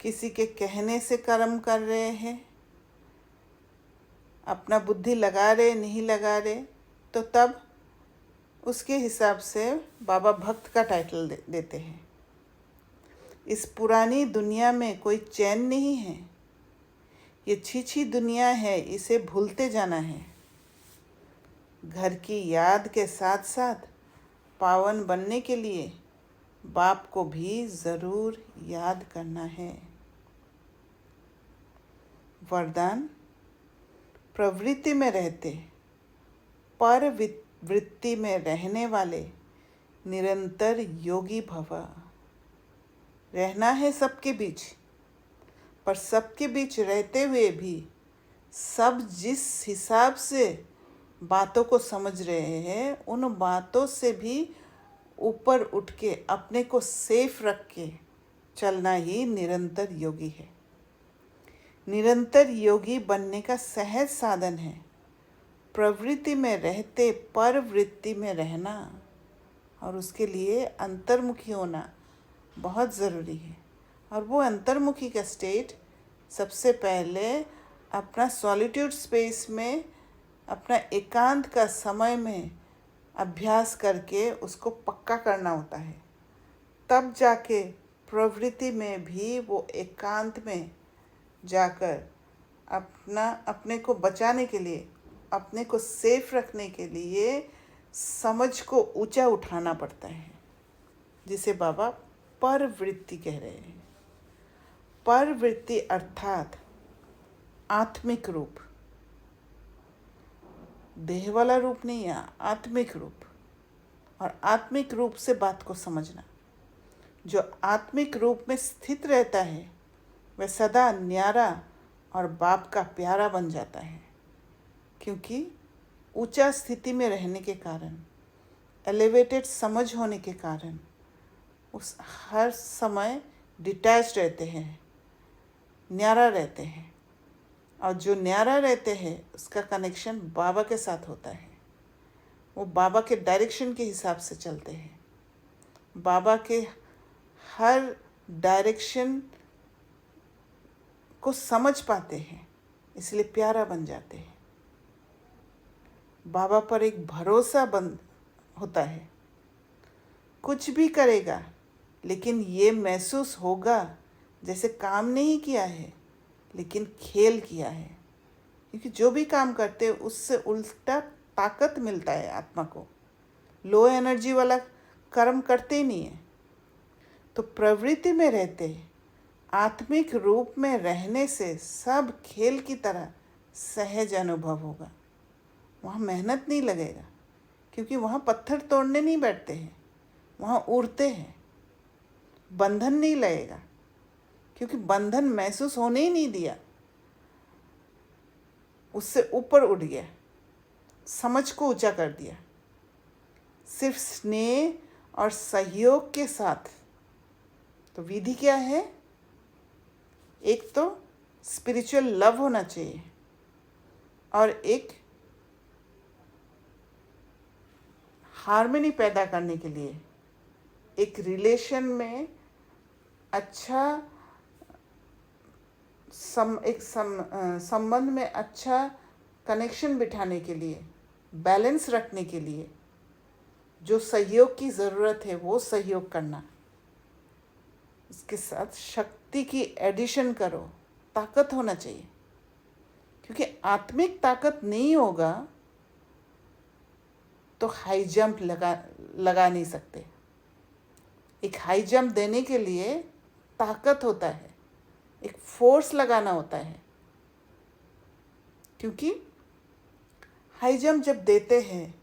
किसी के कहने से कर्म कर रहे हैं, अपना बुद्धि लगा रहे नहीं लगा रहे, तो तब उसके हिसाब से बाबा भक्त का टाइटल देते हैं। इस पुरानी दुनिया में कोई चैन नहीं है, ये छी दुनिया है, इसे भूलते जाना है। घर की याद के साथ साथ पावन बनने के लिए बाप को भी ज़रूर याद करना है। वरदान: प्रवृत्ति में रहते पर वृत्ति में रहने वाले निरंतर योगी भव। रहना है सबके बीच, पर सबके बीच रहते हुए भी सब जिस हिसाब से बातों को समझ रहे हैं उन बातों से भी ऊपर उठ के अपने को सेफ रख के चलना ही निरंतर योगी है। निरंतर योगी बनने का सहज साधन है प्रवृत्ति में रहते पर वृत्ति में रहना, और उसके लिए अंतर्मुखी होना बहुत ज़रूरी है। और वो अंतर्मुखी का स्टेट सबसे पहले अपना सॉलिट्यूड स्पेस में, अपना एकांत का समय में अभ्यास करके उसको पक्का करना होता है। तब जाके प्रवृत्ति में भी वो एकांत में जाकर अपने को बचाने के लिए, अपने को सेफ रखने के लिए समझ को ऊंचा उठाना पड़ता है, जिसे बाबा परवृत्ति कह रहे हैं। परवृत्ति अर्थात आत्मिक रूप, देह वाला रूप नहीं है, आत्मिक रूप। और आत्मिक रूप से बात को समझना। जो आत्मिक रूप में स्थित रहता है वह सदा न्यारा और बाप का प्यारा बन जाता है, क्योंकि ऊंचा स्थिति में रहने के कारण, एलिवेटेड समझ होने के कारण उस हर समय डिटैच रहते हैं, न्यारा रहते हैं। और जो न्यारा रहते हैं उसका कनेक्शन बाबा के साथ होता है। वो बाबा के डायरेक्शन के हिसाब से चलते हैं, बाबा के हर डायरेक्शन को समझ पाते हैं, इसलिए प्यारा बन जाते हैं। बाबा पर एक भरोसा बन होता है। कुछ भी करेगा लेकिन ये महसूस होगा जैसे काम नहीं किया है लेकिन खेल किया है, क्योंकि जो भी काम करते हैं उससे उल्टा ताकत मिलता है आत्मा को। लो एनर्जी वाला कर्म करते ही नहीं है। तो प्रवृत्ति में रहते आत्मिक रूप में रहने से सब खेल की तरह सहज अनुभव होगा। वहाँ मेहनत नहीं लगेगा, क्योंकि वहाँ पत्थर तोड़ने नहीं बैठते हैं, वहाँ उड़ते हैं। बंधन नहीं लगेगा, क्योंकि बंधन महसूस होने ही नहीं दिया, उससे ऊपर उठ गया, समझ को ऊंचा कर दिया। सिर्फ स्नेह और सहयोग के साथ। तो विधि क्या है? एक तो स्पिरिचुअल लव होना चाहिए, और एक हार्मनी पैदा करने के लिए, एक रिलेशन में अच्छा संबंध में अच्छा कनेक्शन बिठाने के लिए, बैलेंस रखने के लिए जो सहयोग की ज़रूरत है वो सहयोग करना। इसके साथ शक्ति की एडिशन करो, ताकत होना चाहिए, क्योंकि आत्मिक ताकत नहीं होगा तो हाई जंप लगा नहीं सकते। एक हाई जंप देने के लिए ताकत होता है, एक फोर्स लगाना होता है, क्योंकि हाई जंप जब देते हैं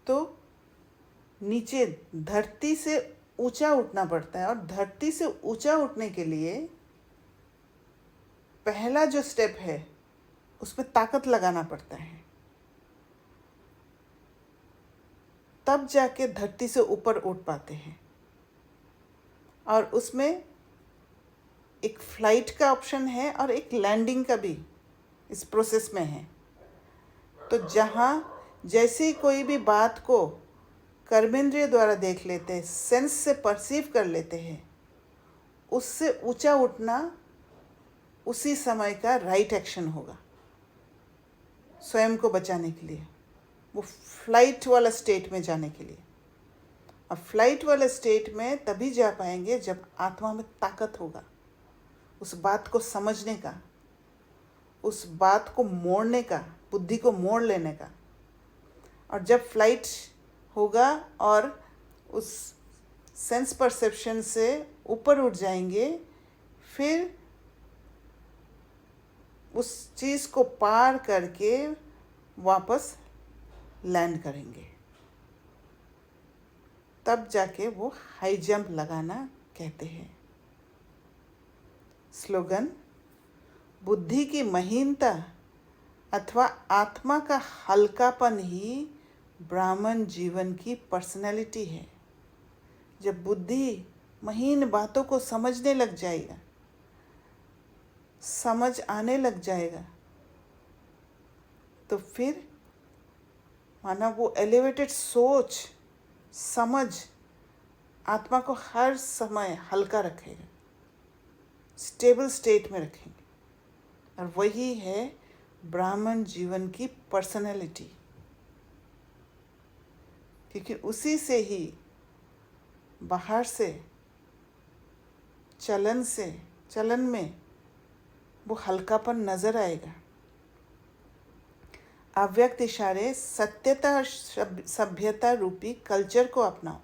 तो नीचे धरती से ऊंचा उठना पड़ता है, और धरती से ऊंचा उठने के लिए पहला जो स्टेप है उसमें ताकत लगाना पड़ता है, तब जाके धरती से ऊपर उठ पाते हैं। और उसमें एक फ्लाइट का ऑप्शन है और एक लैंडिंग का भी इस प्रोसेस में है। तो जहाँ जैसे कोई भी बात को कर्मेंद्रिय द्वारा देख लेते हैं, सेंस से परसीव कर लेते हैं, उससे ऊंचा उठना उसी समय का राइट एक्शन होगा स्वयं को बचाने के लिए, वो फ्लाइट वाला स्टेट में जाने के लिए। और फ्लाइट वाले स्टेट में तभी जा पाएंगे जब आत्मा में ताकत होगा, उस बात को समझने का, उस बात को मोड़ने का, बुद्धि को मोड़ लेने का। और जब फ्लाइट होगा और उस सेंस परसेप्शन से ऊपर उठ जाएंगे, फिर उस चीज़ को पार करके वापस लैंड करेंगे, तब जाके वो हाई जंप लगाना कहते हैं। स्लोगन: बुद्धि की महीनता अथवा आत्मा का हल्कापन ही ब्राह्मण जीवन की पर्सनैलिटी है। जब बुद्धि महीन बातों को समझने लग जाएगा, समझ आने लग जाएगा, तो फिर माना वो एलिवेटेड सोच, समझ आत्मा को हर समय हल्का रखेगा, स्टेबल स्टेट में रखेंगे, और वही है ब्राह्मण जीवन की पर्सनैलिटी। क्योंकि उसी से ही बाहर से चलन में वो हल्कापन नजर आएगा। अव्यक्त इशारे सत्यता और सभ्यता रूपी कल्चर को अपनाओ।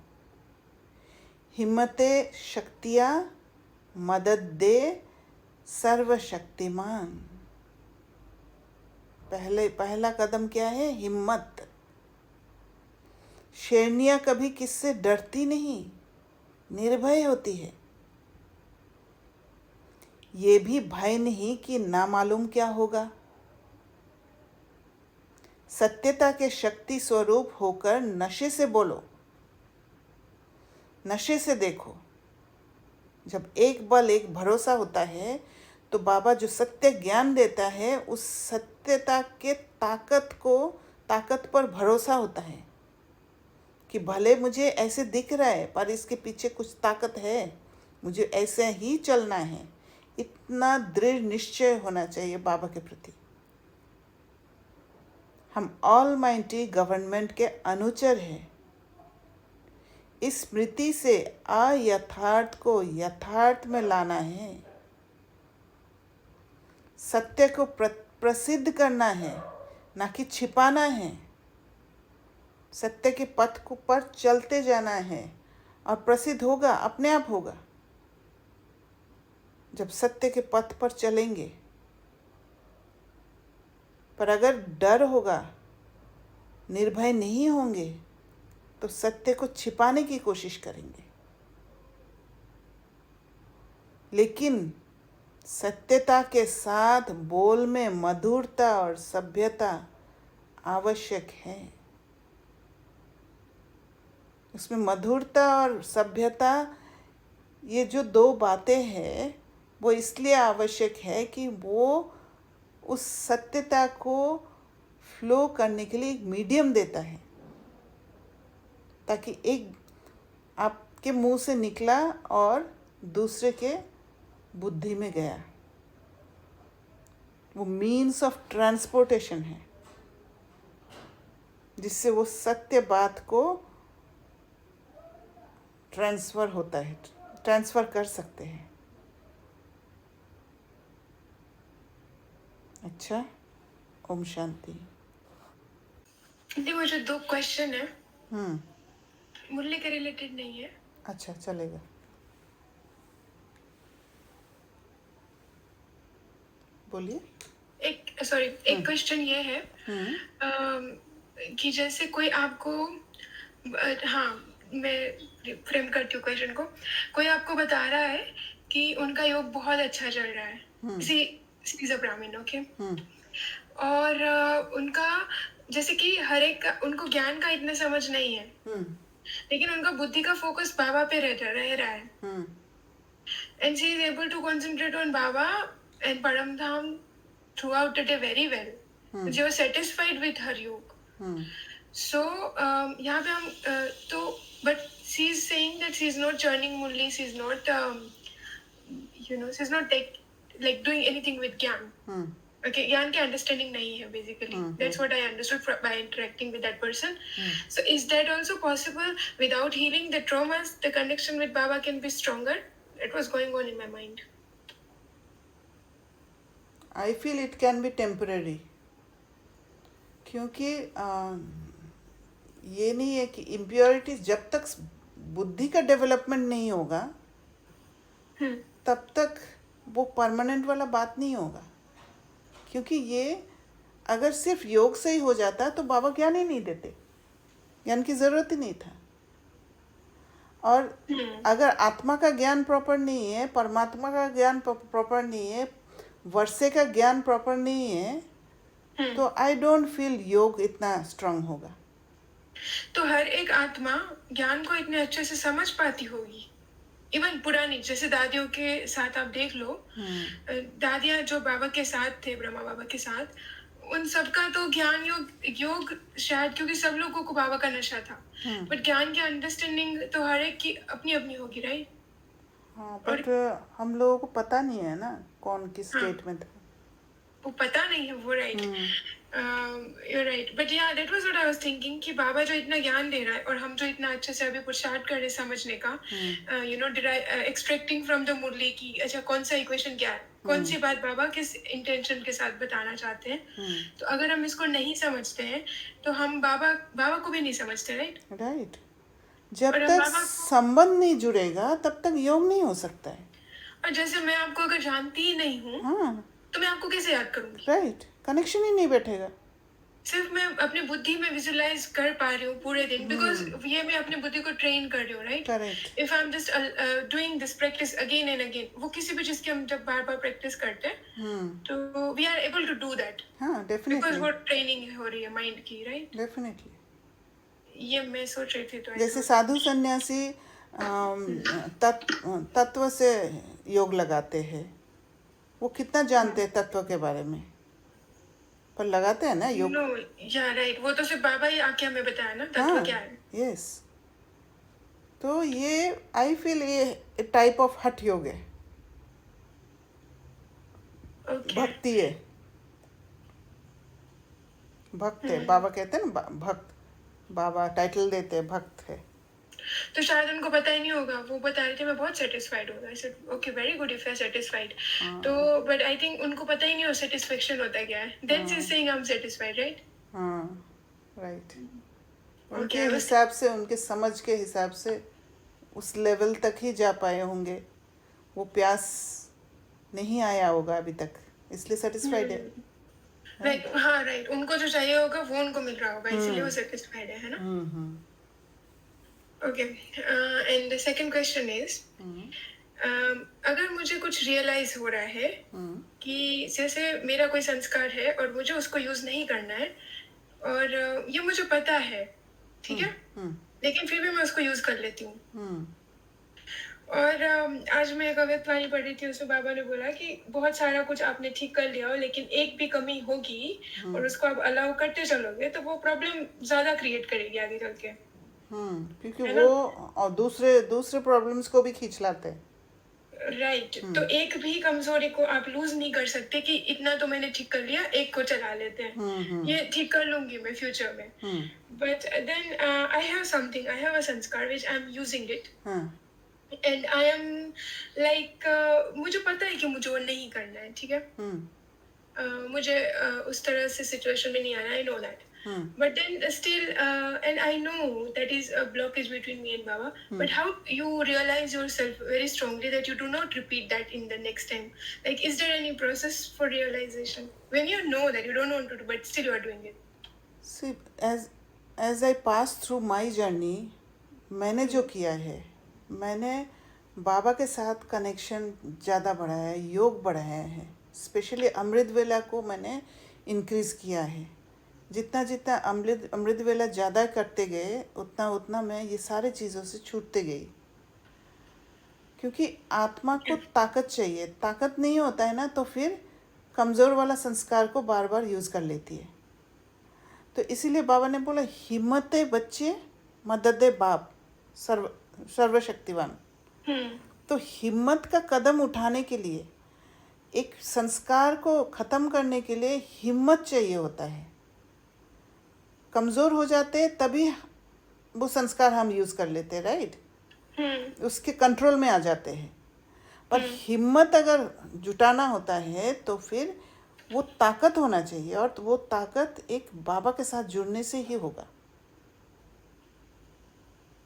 हिम्मते शक्तियाँ मदद दे सर्वशक्तिमान। पहला कदम क्या है? हिम्मत। शेरनियाँ कभी किससे डरती नहीं, निर्भय होती है। ये भी भय नहीं कि ना मालूम क्या होगा। सत्यता के शक्ति स्वरूप होकर नशे से बोलो, नशे से देखो। जब एक बल एक भरोसा होता है तो बाबा जो सत्य ज्ञान देता है, उस सत्यता के ताकत पर भरोसा होता है कि भले मुझे ऐसे दिख रहा है पर इसके पीछे कुछ ताकत है, मुझे ऐसे ही चलना है। इतना दृढ़ निश्चय होना चाहिए बाबा के प्रति। हम ऑलमाइटी गवर्नमेंट के अनुचर हैं। इस स्मृति से अयथार्थ को यथार्थ में लाना है। सत्य को प्रसिद्ध करना है, ना कि छिपाना है। सत्य के पथ को पर चलते जाना है और प्रसिद्ध होगा, अपने आप होगा। जब सत्य के पथ पर चलेंगे, पर अगर डर होगा, निर्भय नहीं होंगे, तो सत्य को छिपाने की कोशिश करेंगे। लेकिन सत्यता के साथ बोल में मधुरता और सभ्यता आवश्यक है। उसमें मधुरता और सभ्यता, ये जो दो बातें हैं, वो इसलिए आवश्यक है कि वो उस सत्यता को फ्लो करने के लिए एक मीडियम देता है, ताकि एक आपके मुंह से निकला और दूसरे के बुद्धि में गया। वो मीन्स ऑफ ट्रांसपोर्टेशन है, जिससे वो सत्य बात को ट्रांसफ़र कर सकते हैं। अच्छा, ओम शांति। जी, मुझे 2 क्वेश्चन है। मुरली के रिलेटेड नहीं है। अच्छा, चलेगा। बोलिए। एक क्वेश्चन ये है कि जैसे कोई आपको हाँ, मैं फ्रेम करती हूँ क्वेश्चन को। कोई आपको बता रहा है कि उनका योग बहुत अच्छा चल रहा है। सी इज अ ब्राह्मण, ओके। और उनका जैसे कि हर एक उनको ज्ञान का इतना समझ नहीं है, लेकिन उनका बुद्धि का फोकस बाबा पे रह रहा है। And she is able to concentrate on Baba and Paramdham throughout the day very well. She was satisfied with her yoga. So यहाँ पे हम तो but she is saying that she is not churning murli, she is not she is not like doing anything with gyan. Okay, ज्ञान की understanding नहीं है basically. That's what I understood by interacting with that person. So is that also possible? Without healing the traumas, the connection with Baba can be stronger? It was going on in my mind. I feel it can be temporary, क्योंकि ये नहीं है कि impurity जब तक बुद्धि का development नहीं होगा तब तक वो परमानेंट वाला बात नहीं होगा, क्योंकि ये अगर सिर्फ योग से ही हो जाता तो बाबा ज्ञान ही नहीं देते, ज्ञान की ज़रूरत ही नहीं था। और अगर आत्मा का ज्ञान प्रॉपर नहीं है, परमात्मा का ज्ञान प्रॉपर नहीं है, वर्षे का ज्ञान प्रॉपर नहीं है, तो आई डोंट फील योग इतना स्ट्रांग होगा। तो हर एक आत्मा ज्ञान को इतने अच्छे से समझ पाती होगी, इवन पुरानी, जैसे दादियों के साथ आप देख लो, दादियाँ जो बाबा के साथ थे, ब्रह्मा बाबा के साथ, उन सबका तो ज्ञान योग शायद, क्योंकि सब लोगों को बाबा का नशा था, बट ज्ञान की अंडरस्टैंडिंग तो हर एक की अपनी अपनी होगी, राइट? हाँ, बट हम लोगों को पता नहीं है ना कौन किस स्टेट में था, वो पता नहीं है, वो right, you're right, but yeah, that was what I was thinking कि बाबा जो इतना ज्ञान दे रहा है और हम जो इतना अच्छे से अभी पुरुषार्थ कर रहे हैं समझने का, एक्सट्रैक्टिंग फ्रॉम द मुरली की, अच्छा कौन सा इक्वेशन क्या है, कौन सी बात बाबा किस इंटेंशन के साथ बताना चाहते हैं, तो अगर हम इसको नहीं समझते हैं तो हम बाबा को भी नहीं समझते, राइट। जब तक संबंध नहीं जुड़ेगा तब तक योग नहीं हो सकता है। और जैसे मैं आपको अगर जानती ही नहीं हूँ, हाँ, तो मैं आपको कैसे याद करूंगी? राइट, कनेक्शन ही नहीं बैठेगा। सिर्फ मैं अपनी बुद्धि में विजुलाइज कर पा रही हूँ पूरे दिन, बिकॉज ये मैं अपनी बुद्धि को ट्रेन कर रही हूँ, right? Correct. If I am just doing this practice again and again, वो किसी भी चीज की हम जब बार बार प्रैक्टिस करते हैं तो we are able to do that. हाँ, बिकॉज डेफिनेटली, वो ट्रेनिंग हो रही है माइंड की, राइट? डेफिनेटली। ये मैं सोच रही थी, तो जैसे साधु सन्यासी तत्व से योग लगाते हैं, वो कितना जानते हैं तत्व के बारे में, पर लगाते हैं ना योग। नो, या राइट, वो तो सिर्फ बाबा ही आके हमें बताया ना तत्व क्या है। यस, तो ये आई फील ये टाइप ऑफ हठ योग है, भक्ति है, भक्त है। बाबा कहते हैं ना भक्त, बाबा टाइटल देते हैं भक्त है। तो शायद उनको पता ही नहीं होगा, वो बता रहे थे मैं बहुत सेटिस्फाइड हूँ, I said okay very good if you are satisfied, तो बट आई थिंक उनको पता ही नहीं हो सेटिस्फेक्शन होता क्या है, then she is saying I am satisfied, right? हाँ, राइट। उनके Okay, हिसाब से, उनके समझ के हिसाब से उस लेवल तक ही जा पाए होंगे, वो प्यास नहीं आया होगा अभी तक, इसलिए सेटिस्फाइड है। राइट, हाँ राइट, उनको जो चाहिए होगा वो उनको मिल रहा होगा, इसलिए वो सेटिस्फाइड है ना? Okay, and the second question is, अगर मुझे कुछ रियलाइज हो रहा है कि जैसे मेरा कोई संस्कार है और मुझे उसको यूज नहीं करना है, और ये मुझे पता है, ठीक है, लेकिन फिर भी मैं उसको यूज कर लेती हूँ। और आज मैं एक अव्यक्तवाणी पढ़ रही थी, उसमें बाबा ने बोला कि बहुत सारा कुछ आपने ठीक कर लिया हो, लेकिन एक भी कमी होगी और उसको आप अलाउ करते चलोगे तो वो प्रॉब्लम ज्यादा क्रिएट करेगी आगे चल के, क्योंकि वो और दूसरे प्रॉब्लम्स को भी खींच लाते हैं। राइट, तो एक भी कमजोरी को आप लूज नहीं कर सकते कि इतना तो मैंने ठीक कर लिया, एक को चला लेते हैं, ये ठीक कर लूंगी मैं फ्यूचर में, but then I have something, I have a संस्कार which I am using it, and I am like, मुझे पता है कि मुझे वो नहीं करना है, ठीक है, मुझे उस तरह से सिचुएशन में नहीं आना, I know that, but then still and I know that is a blockage between me and Baba, but how you realize yourself very strongly that you do not repeat that in the next time, like is there any process for realization when you know that you don't want to do but still you are doing it? See, as I pass through my journey, मैंने जो किया है, मैंने बाबा के साथ connection ज़्यादा बढ़ाया है, योग बढ़ाया है, स्पेशली अमृत वेला को मैंने इंक्रीज़ किया है। जितना जितना अमृत वेला ज़्यादा करते गए उतना उतना मैं ये सारे चीज़ों से छूटते गई, क्योंकि आत्मा को ताकत चाहिए, ताकत नहीं होता है ना तो फिर कमज़ोर वाला संस्कार को बार बार यूज़ कर लेती है। तो इसीलिए बाबा ने बोला हिम्मत बच्चे, मदद बाप, सर्वशक्तिवान। तो हिम्मत का कदम उठाने के लिए, एक संस्कार को ख़त्म करने के लिए हिम्मत चाहिए होता है। कमज़ोर हो जाते हैं तभी वो संस्कार हम यूज़ कर लेते हैं, राइट, उसके कंट्रोल में आ जाते हैं। पर हिम्मत अगर जुटाना होता है तो फिर वो ताकत होना चाहिए, और वो ताकत एक बाबा के साथ जुड़ने से ही होगा।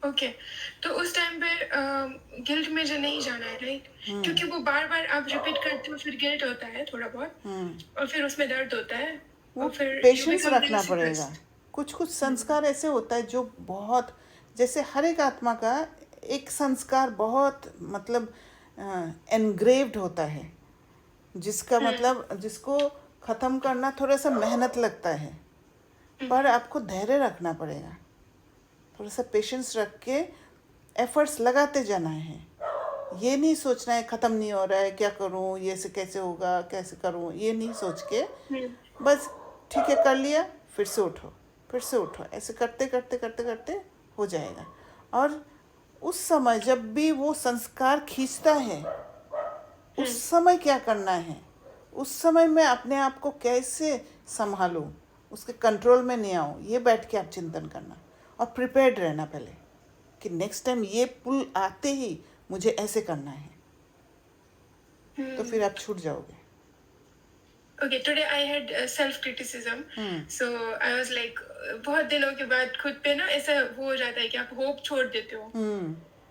ओके, तो उस टाइम पे गिल्ट में जो नहीं जाना है, राइट? क्योंकि वो बार बार आप रिपीट करते हो, फिर गिल्ट होता है थोड़ा बहुत, और फिर उसमें दर्द होता है, वो और फिर यू पेशेंस बिकम रखना पड़ेगा। रिसिप्रोस्ट। कुछ कुछ संस्कार ऐसे होता है जो बहुत, जैसे हर एक आत्मा का एक संस्कार बहुत मतलब एनग्रेव्ड होता है, जिसका मतलब जिसको ख़त्म करना थोड़ा सा मेहनत लगता है, पर आपको धैर्य रखना पड़ेगा, थोड़ा सा पेशेंस रख के एफर्ट्स लगाते जाना है। ये नहीं सोचना है ख़त्म नहीं हो रहा है, क्या करूँ, ये से कैसे होगा, कैसे करूँ, ये नहीं सोच के बस ठीक है कर लिया, फिर से उठो, फिर से उठो, ऐसे करते करते करते करते हो जाएगा। और उस समय जब भी वो संस्कार खींचता है, उस समय क्या करना है, उस समय मैं अपने आप को कैसे संभालूं, उसके कंट्रोल में नहीं आऊँ, ये बैठ के आप चिंतन करना और प्रिपेयर्ड रहना पहले कि नेक्स्ट टाइम ये पुल आते ही मुझे ऐसे करना है, तो फिर आप छूट जाओगे। Okay, today I had self-criticism. So I was like, बहुत दिनों के बाद खुद पे ना ऐसा वो हो जाता है कि आप होप छोड़ देते हो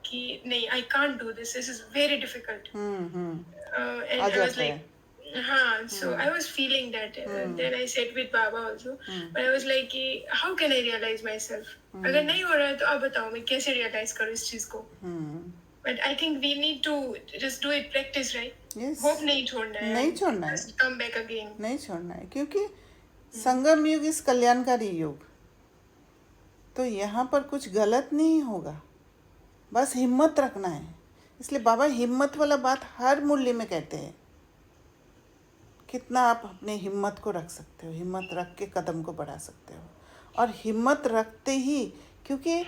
कि नहीं, I can't do this. This is very difficult. Uh And I was जाता like, है। हाँ, so I was feeling that. Then I sat with Baba also. But I was like, कि how can I realize myself? अगर नहीं हो रहा है तो आप बताओ मैं कैसे realize करूँ इस चीज को? But I think we need to just do it, practice, right? Yes. Hope नहीं छोड़ना है. नहीं छोड़ना है, Just come back again. नहीं छोड़ना है, क्योंकि संगम युग इस कल्याणकारी युग, तो यहाँ पर कुछ गलत नहीं होगा, बस हिम्मत रखना है। इसलिए बाबा हिम्मत वाला बात हर मुरली में कहते हैं, कितना आप अपने हिम्मत को रख सकते हो, हिम्मत रख के कदम को बढ़ा सकते हो। और हिम्मत रखते ही, क्योंकि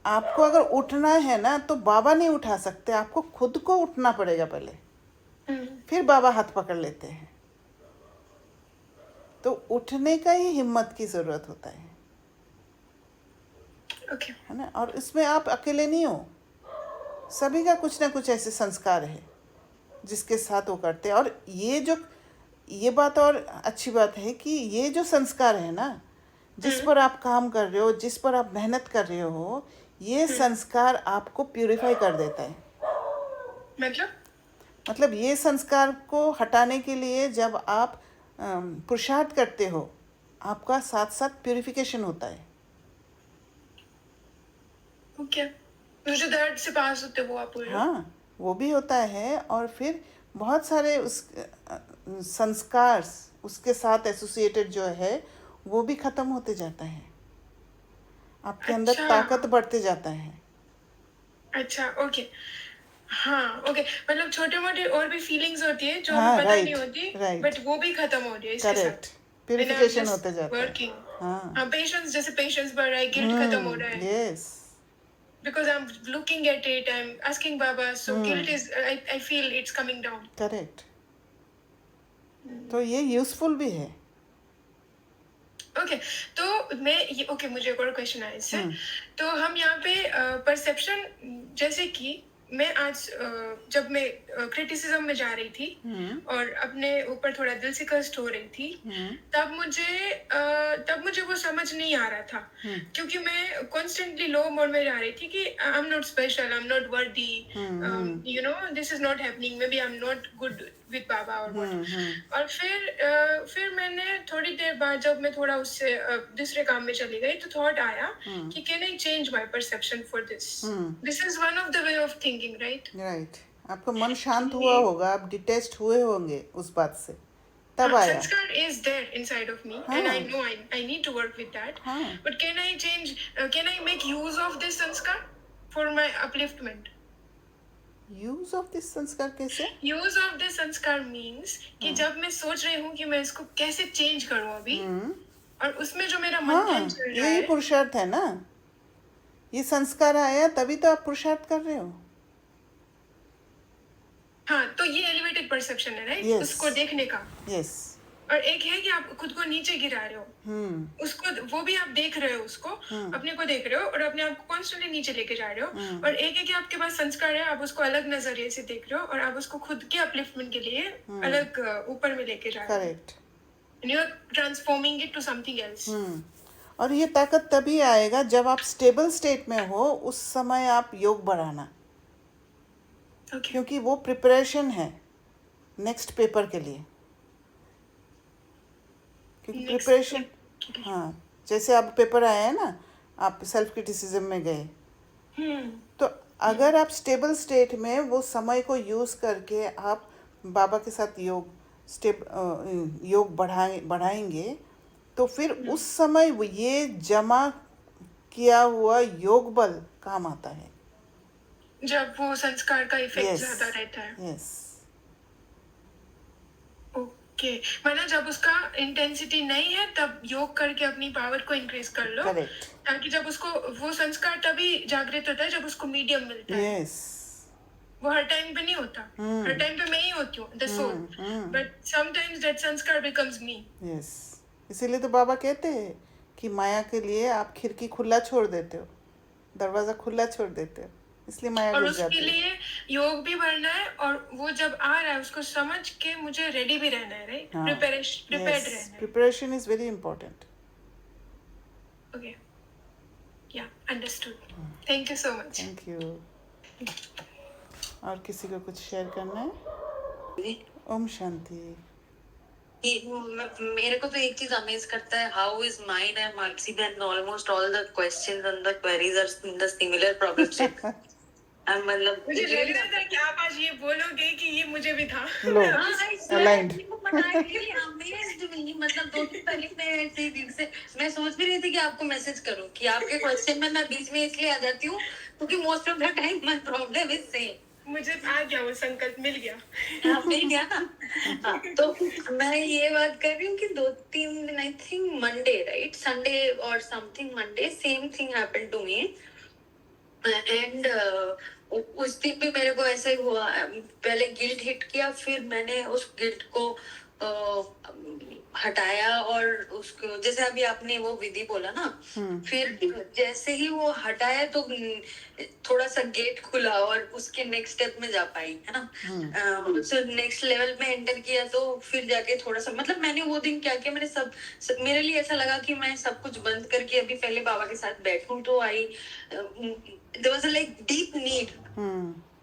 आपको अगर उठना है ना तो बाबा नहीं उठा सकते, आपको खुद को उठना पड़ेगा पहले, फिर बाबा हाथ पकड़ लेते हैं। तो उठने का ही हिम्मत की ज़रूरत होता है, Okay. है ना। और इसमें आप अकेले नहीं हो, सभी का कुछ ना कुछ ऐसे संस्कार है जिसके साथ वो करते हैं। और ये बात और अच्छी बात है कि ये जो संस्कार है ना, जिस पर आप काम कर रहे हो, जिस पर आप मेहनत कर रहे हो, ये संस्कार आपको प्यूरिफाई कर देता है। मतलब ये संस्कार को हटाने के लिए जब आप पुरुषार्थ करते हो, आपका साथ साथ प्यूरिफिकेशन होता है। Okay. मुझे दर्द से पास होते वो आप बोल रहे हो? हाँ, वो भी होता है। और फिर बहुत सारे उस संस्कार उसके साथ एसोसिएटेड जो है वो भी ख़त्म होते जाता है, आपके अंदर अच्छा। ताकत बढ़ते जाता है। अच्छा, ओके। हाँ, ओके, मतलब छोटे मोटे और भी फीलिंग्स होती है जो हाँ, हमें पता राइट, नहीं होती, राइट, बट वो भी खत्म हो रही है इसके करेक्ट, साथ। प्यूरिफिकेशन होते जाता है। वर्किंग। हाँ, हाँ, पेशेंस, जैसे पेशेंस बढ़ रहा है, गिल्ट खत्म हो रहा है। Yes, Because I'm looking at it, I'm asking Baba, so guilt is, I feel it's coming down. Correct. तो ये यूजफुल भी है। ओके, तो मैं ये, ओके, मुझे एक और क्वेश्चन आया इससे। तो हम यहाँ पे परसेप्शन, जैसे कि मैं आज जब मैं क्रिटिसिज्म में जा रही थी और अपने ऊपर थोड़ा दिल से कष्ट हो रही थी, तब मुझे वो समझ नहीं आ रहा था, क्योंकि मैं कॉन्स्टेंटली लो मोड में जा रही थी कि I am not special, I am not worthy, you know, this is not happening, maybe I am not good with बाबा और व्हाट। और फिर मैंने थोड़ी देर बाद जब मैं थोड़ा उससे दूसरे काम में चली गई, तो थॉट आया कि can I change my perception for this is one of the way of thinking, right? Right, आपका मन शांत हुआ होगा, आप डिटेस्ट हुए होंगे उस बात से, तब आया। संस्कार is there inside of me, and I know I need to work with that. But can I change? Can I make use of this sanskar for my upliftment? Use of this संस्कार कैसे? Use of this संस्कार means कि जब मैं सोच रही हूँ कि मैं इसको कैसे चेंज करूँ अभी, और उसमें जो मेरा मंथन चल रहा है, यही पुरुषार्थ है ना। ये संस्कार आया तभी तो आप पुरुषार्थ कर रहे हो। हाँ, तो ये एलिवेटेड परसेप्शन है, राइट? Yes. उसको देखने का। यस। और एक है कि आप खुद को नीचे गिरा रहे हो, उसको, वो भी आप देख रहे हो, उसको अपने को देख रहे हो और अपने आप को कॉन्स्टेंटली नीचे लेके जा रहे हो। और एक है कि आपके पास संस्कार है, आप उसको अलग नजरिए से देख रहे हो और आप उसको खुद के अपलिफ्टमेंट के लिए अलग ऊपर में लेके जा रहे हो। Correct. And you are transforming it to something else. और ये ताकत तभी आएगा जब आप स्टेबल स्टेट में हो, उस समय आप योग बढ़ाना, ओके क्योंकि वो प्रिपरेशन है नेक्स्ट पेपर के लिए। क्योंकि नेक्स्ट प्रिपरेशन, हाँ, जैसे आप पेपर आया है ना, आप सेल्फ क्रिटिसिज्म में गए, हम्म तो अगर आप स्टेबल स्टेट में वो समय को यूज़ करके आप बाबा के साथ योग बढ़ाएंगे, तो फिर उस समय ये जमा किया हुआ योग बल काम आता है। जब वो संस्कार का इफेक्ट यस, ज्यादा रहता है। यस, ओके, मतलब जब उसका इंटेंसिटी नहीं है तब योग करके अपनी पावर को इंक्रीज कर लो, करेक्ट, ताकि जब उसको वो संस्कार तभी जागृत होता है जब उसको मीडियम मिलता है। यस, वो हर टाइम पे नहीं होता। हर टाइम पे मैं ही होती हूँ the soul, but sometimes that sanskar becomes me. Yes. इसीलिए तो बाबा कहते हैं कि माया के लिए आप खिड़की खुला छोड़ देते हो, दरवाज़ा खुला छोड़ देते हो, इसलिए माया और घुस उसके जाती है। लिए योग भी बढ़ना है, और वो जब आ रहा है उसको समझ के मुझे रेडी भी रहना है, राइट? हाँ, प्रिपेयर्ड यस, रहना है। Preparation is very important. Okay, yeah understood. Thank you so much. Thank you. और किसी को कुछ शेयर करना है? ओम शांति। मेरे को तो एक चीज अमेज करता है, how is mind and Mansi then almost all the questions and the queries are in the similar problem set. मतलब मुझे लग रहा था कि आप आज ये बोलोगे कि ये मुझे भी था। लो, aligned. मतलब 2 दिन पहले मैं ऐसे ही दिल से मैं सोच भी रही थी कि आपको मैसेज करूं कि आपके क्वेश्चन में मैं बीच में इसलिए आ जाती हूँ क्योंकि most of the time my problem is same. मुझे आ गया, वो संकल्प मिल गया। मिल गया ना। हाँ, तो मैं ये बात कर रही हूँ कि 2-3 दिन, I think Monday, right, Sunday और something Monday, same thing happened to me and उस दिन भी मेरे को ऐसा ही हुआ। पहले गिल्ट हिट किया, फिर मैंने उस गिल्ट को हटाया, और उसको जैसे अभी आपने वो विधि बोला ना, फिर जैसे ही वो हटाया तो थोड़ा सा गेट खुला और उसके नेक्स्ट स्टेप में जा पाई, है ना। सो नेक्स्ट लेवल में एंटर किया, तो फिर जाके थोड़ा सा, मतलब मैंने वो दिन क्या किया, मैंने सब मेरे लिए ऐसा लगा कि मैं सब कुछ बंद करके अभी पहले बाबा के साथ बैठूं, तो आई there was a like deep need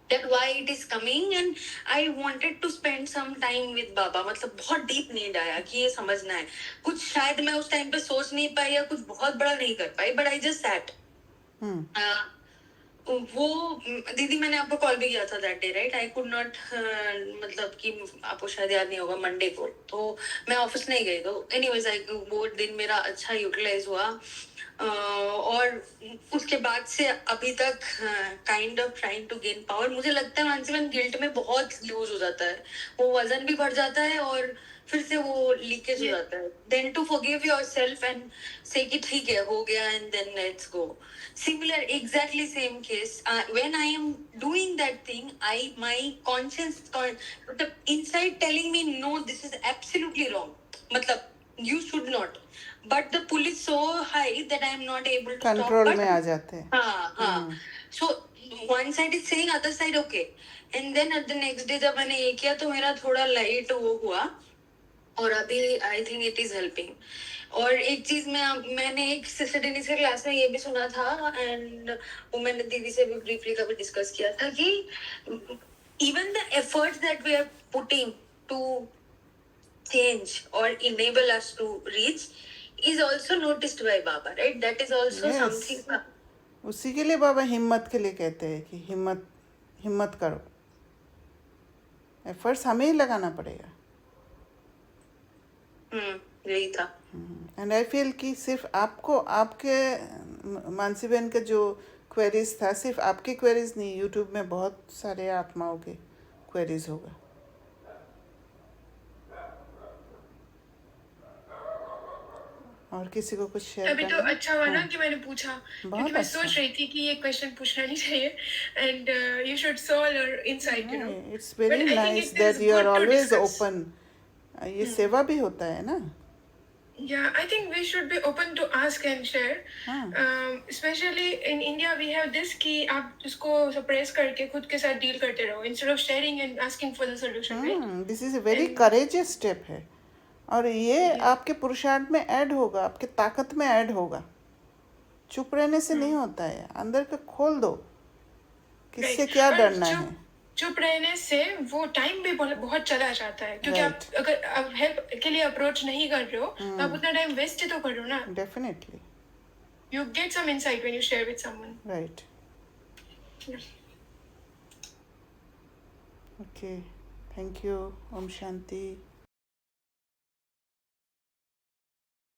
that why it is coming and I wanted to spend some time with Baba। मतलब बहुत deep need आया कि ये समझना है कुछ, शायद मैं उस टाइम पे सोच नहीं पाई या कुछ बहुत बड़ा नहीं कर पाई, but I just sat। वो दीदी, मैंने आपको कॉल भी किया था that day, right, I could not, मतलब कि आपको शायद याद नहीं होगा, मंडे को तो मैं ऑफिस नहीं गई, तो एनीवेज वो दिन मेरा अच्छा यूटिलाइज हुआ। और उसके बाद से अभी तक kind of trying to gain power. मुझे लगता है मानसीवन गिल्ट में बहुत लूज हो जाता है, वो वजन भी बढ़ जाता है और फिर से वो लीकेज हो जाता है। Then to forgive yourself and say कि ठीक है, हो गया, and then let's go. Similar, exactly same case. When I am doing that thing, my conscience, the inside telling me no, this is absolutely wrong. मतलब you should not. But the pull is so high that I am not able to stop. Control में आ जाते हैं। हाँ। So one side is saying, other side okay. And then at the next day जब मैंने ये किया तो मेरा थोड़ा लाइट वो हुआ, और अभी I think it is helping. और एक चीज मैंने एक सिस्टर डेनिस के क्लास में ये भी सुना था, एंड वो मैंने दीदी से भी ब्रीफली कभी डिस्कस किया था कि even the efforts that we are putting to change और enable us to reach is also noticed by बाबा, right, that is also something. उसी के लिए बाबा हिम्मत के लिए कहते हैं कि हिम्मत करो, एफर्ट्स हमें ही लगाना पड़ेगा। यही था। एंड आई फील कि सिर्फ आपको, आपके मानसी बहन के जो क्वेरीज था, सिर्फ आपके क्वेरीज नहीं, यूट्यूब में बहुत सारे आत्माओं के क्वेरीज होगा। और किसी को कुछ शेयर अभी तो करना? अच्छा हुआ ना कि मैंने पूछा, क्योंकि मैं अच्छा। सोच रही थी कि ये क्वेश्चन पूछना नहीं चाहिए, and you should solve your insight, you know. It's very nice that you are always open. ये सेवा भी होता है ना। Yeah, I think we should be open to ask and share. Especially in India, we have this कि आप उसको suppress करके खुद के साथ deal करते रहो instead of sharing and asking for the solution, right? This is a very courageous step है। और ये आपके पुरुषार्थ में ऐड होगा, आपके ताकत में ऐड होगा। चुप रहने से नहीं होता है, अंदर का खोल दो, किससे राइट। क्या और डरना है। चुप रहने से वो टाइम भी बहुत चला जाता है, क्योंकि आप Right. अगर आप हेल्प के लिए अप्रोच नहीं कर रहे हो तो आप उतना टाइम वेस्ट ही तो कर रहे हो ना। Definitely. You get some insight when you share with someone. Right. Okay, thank you. ओम शांति।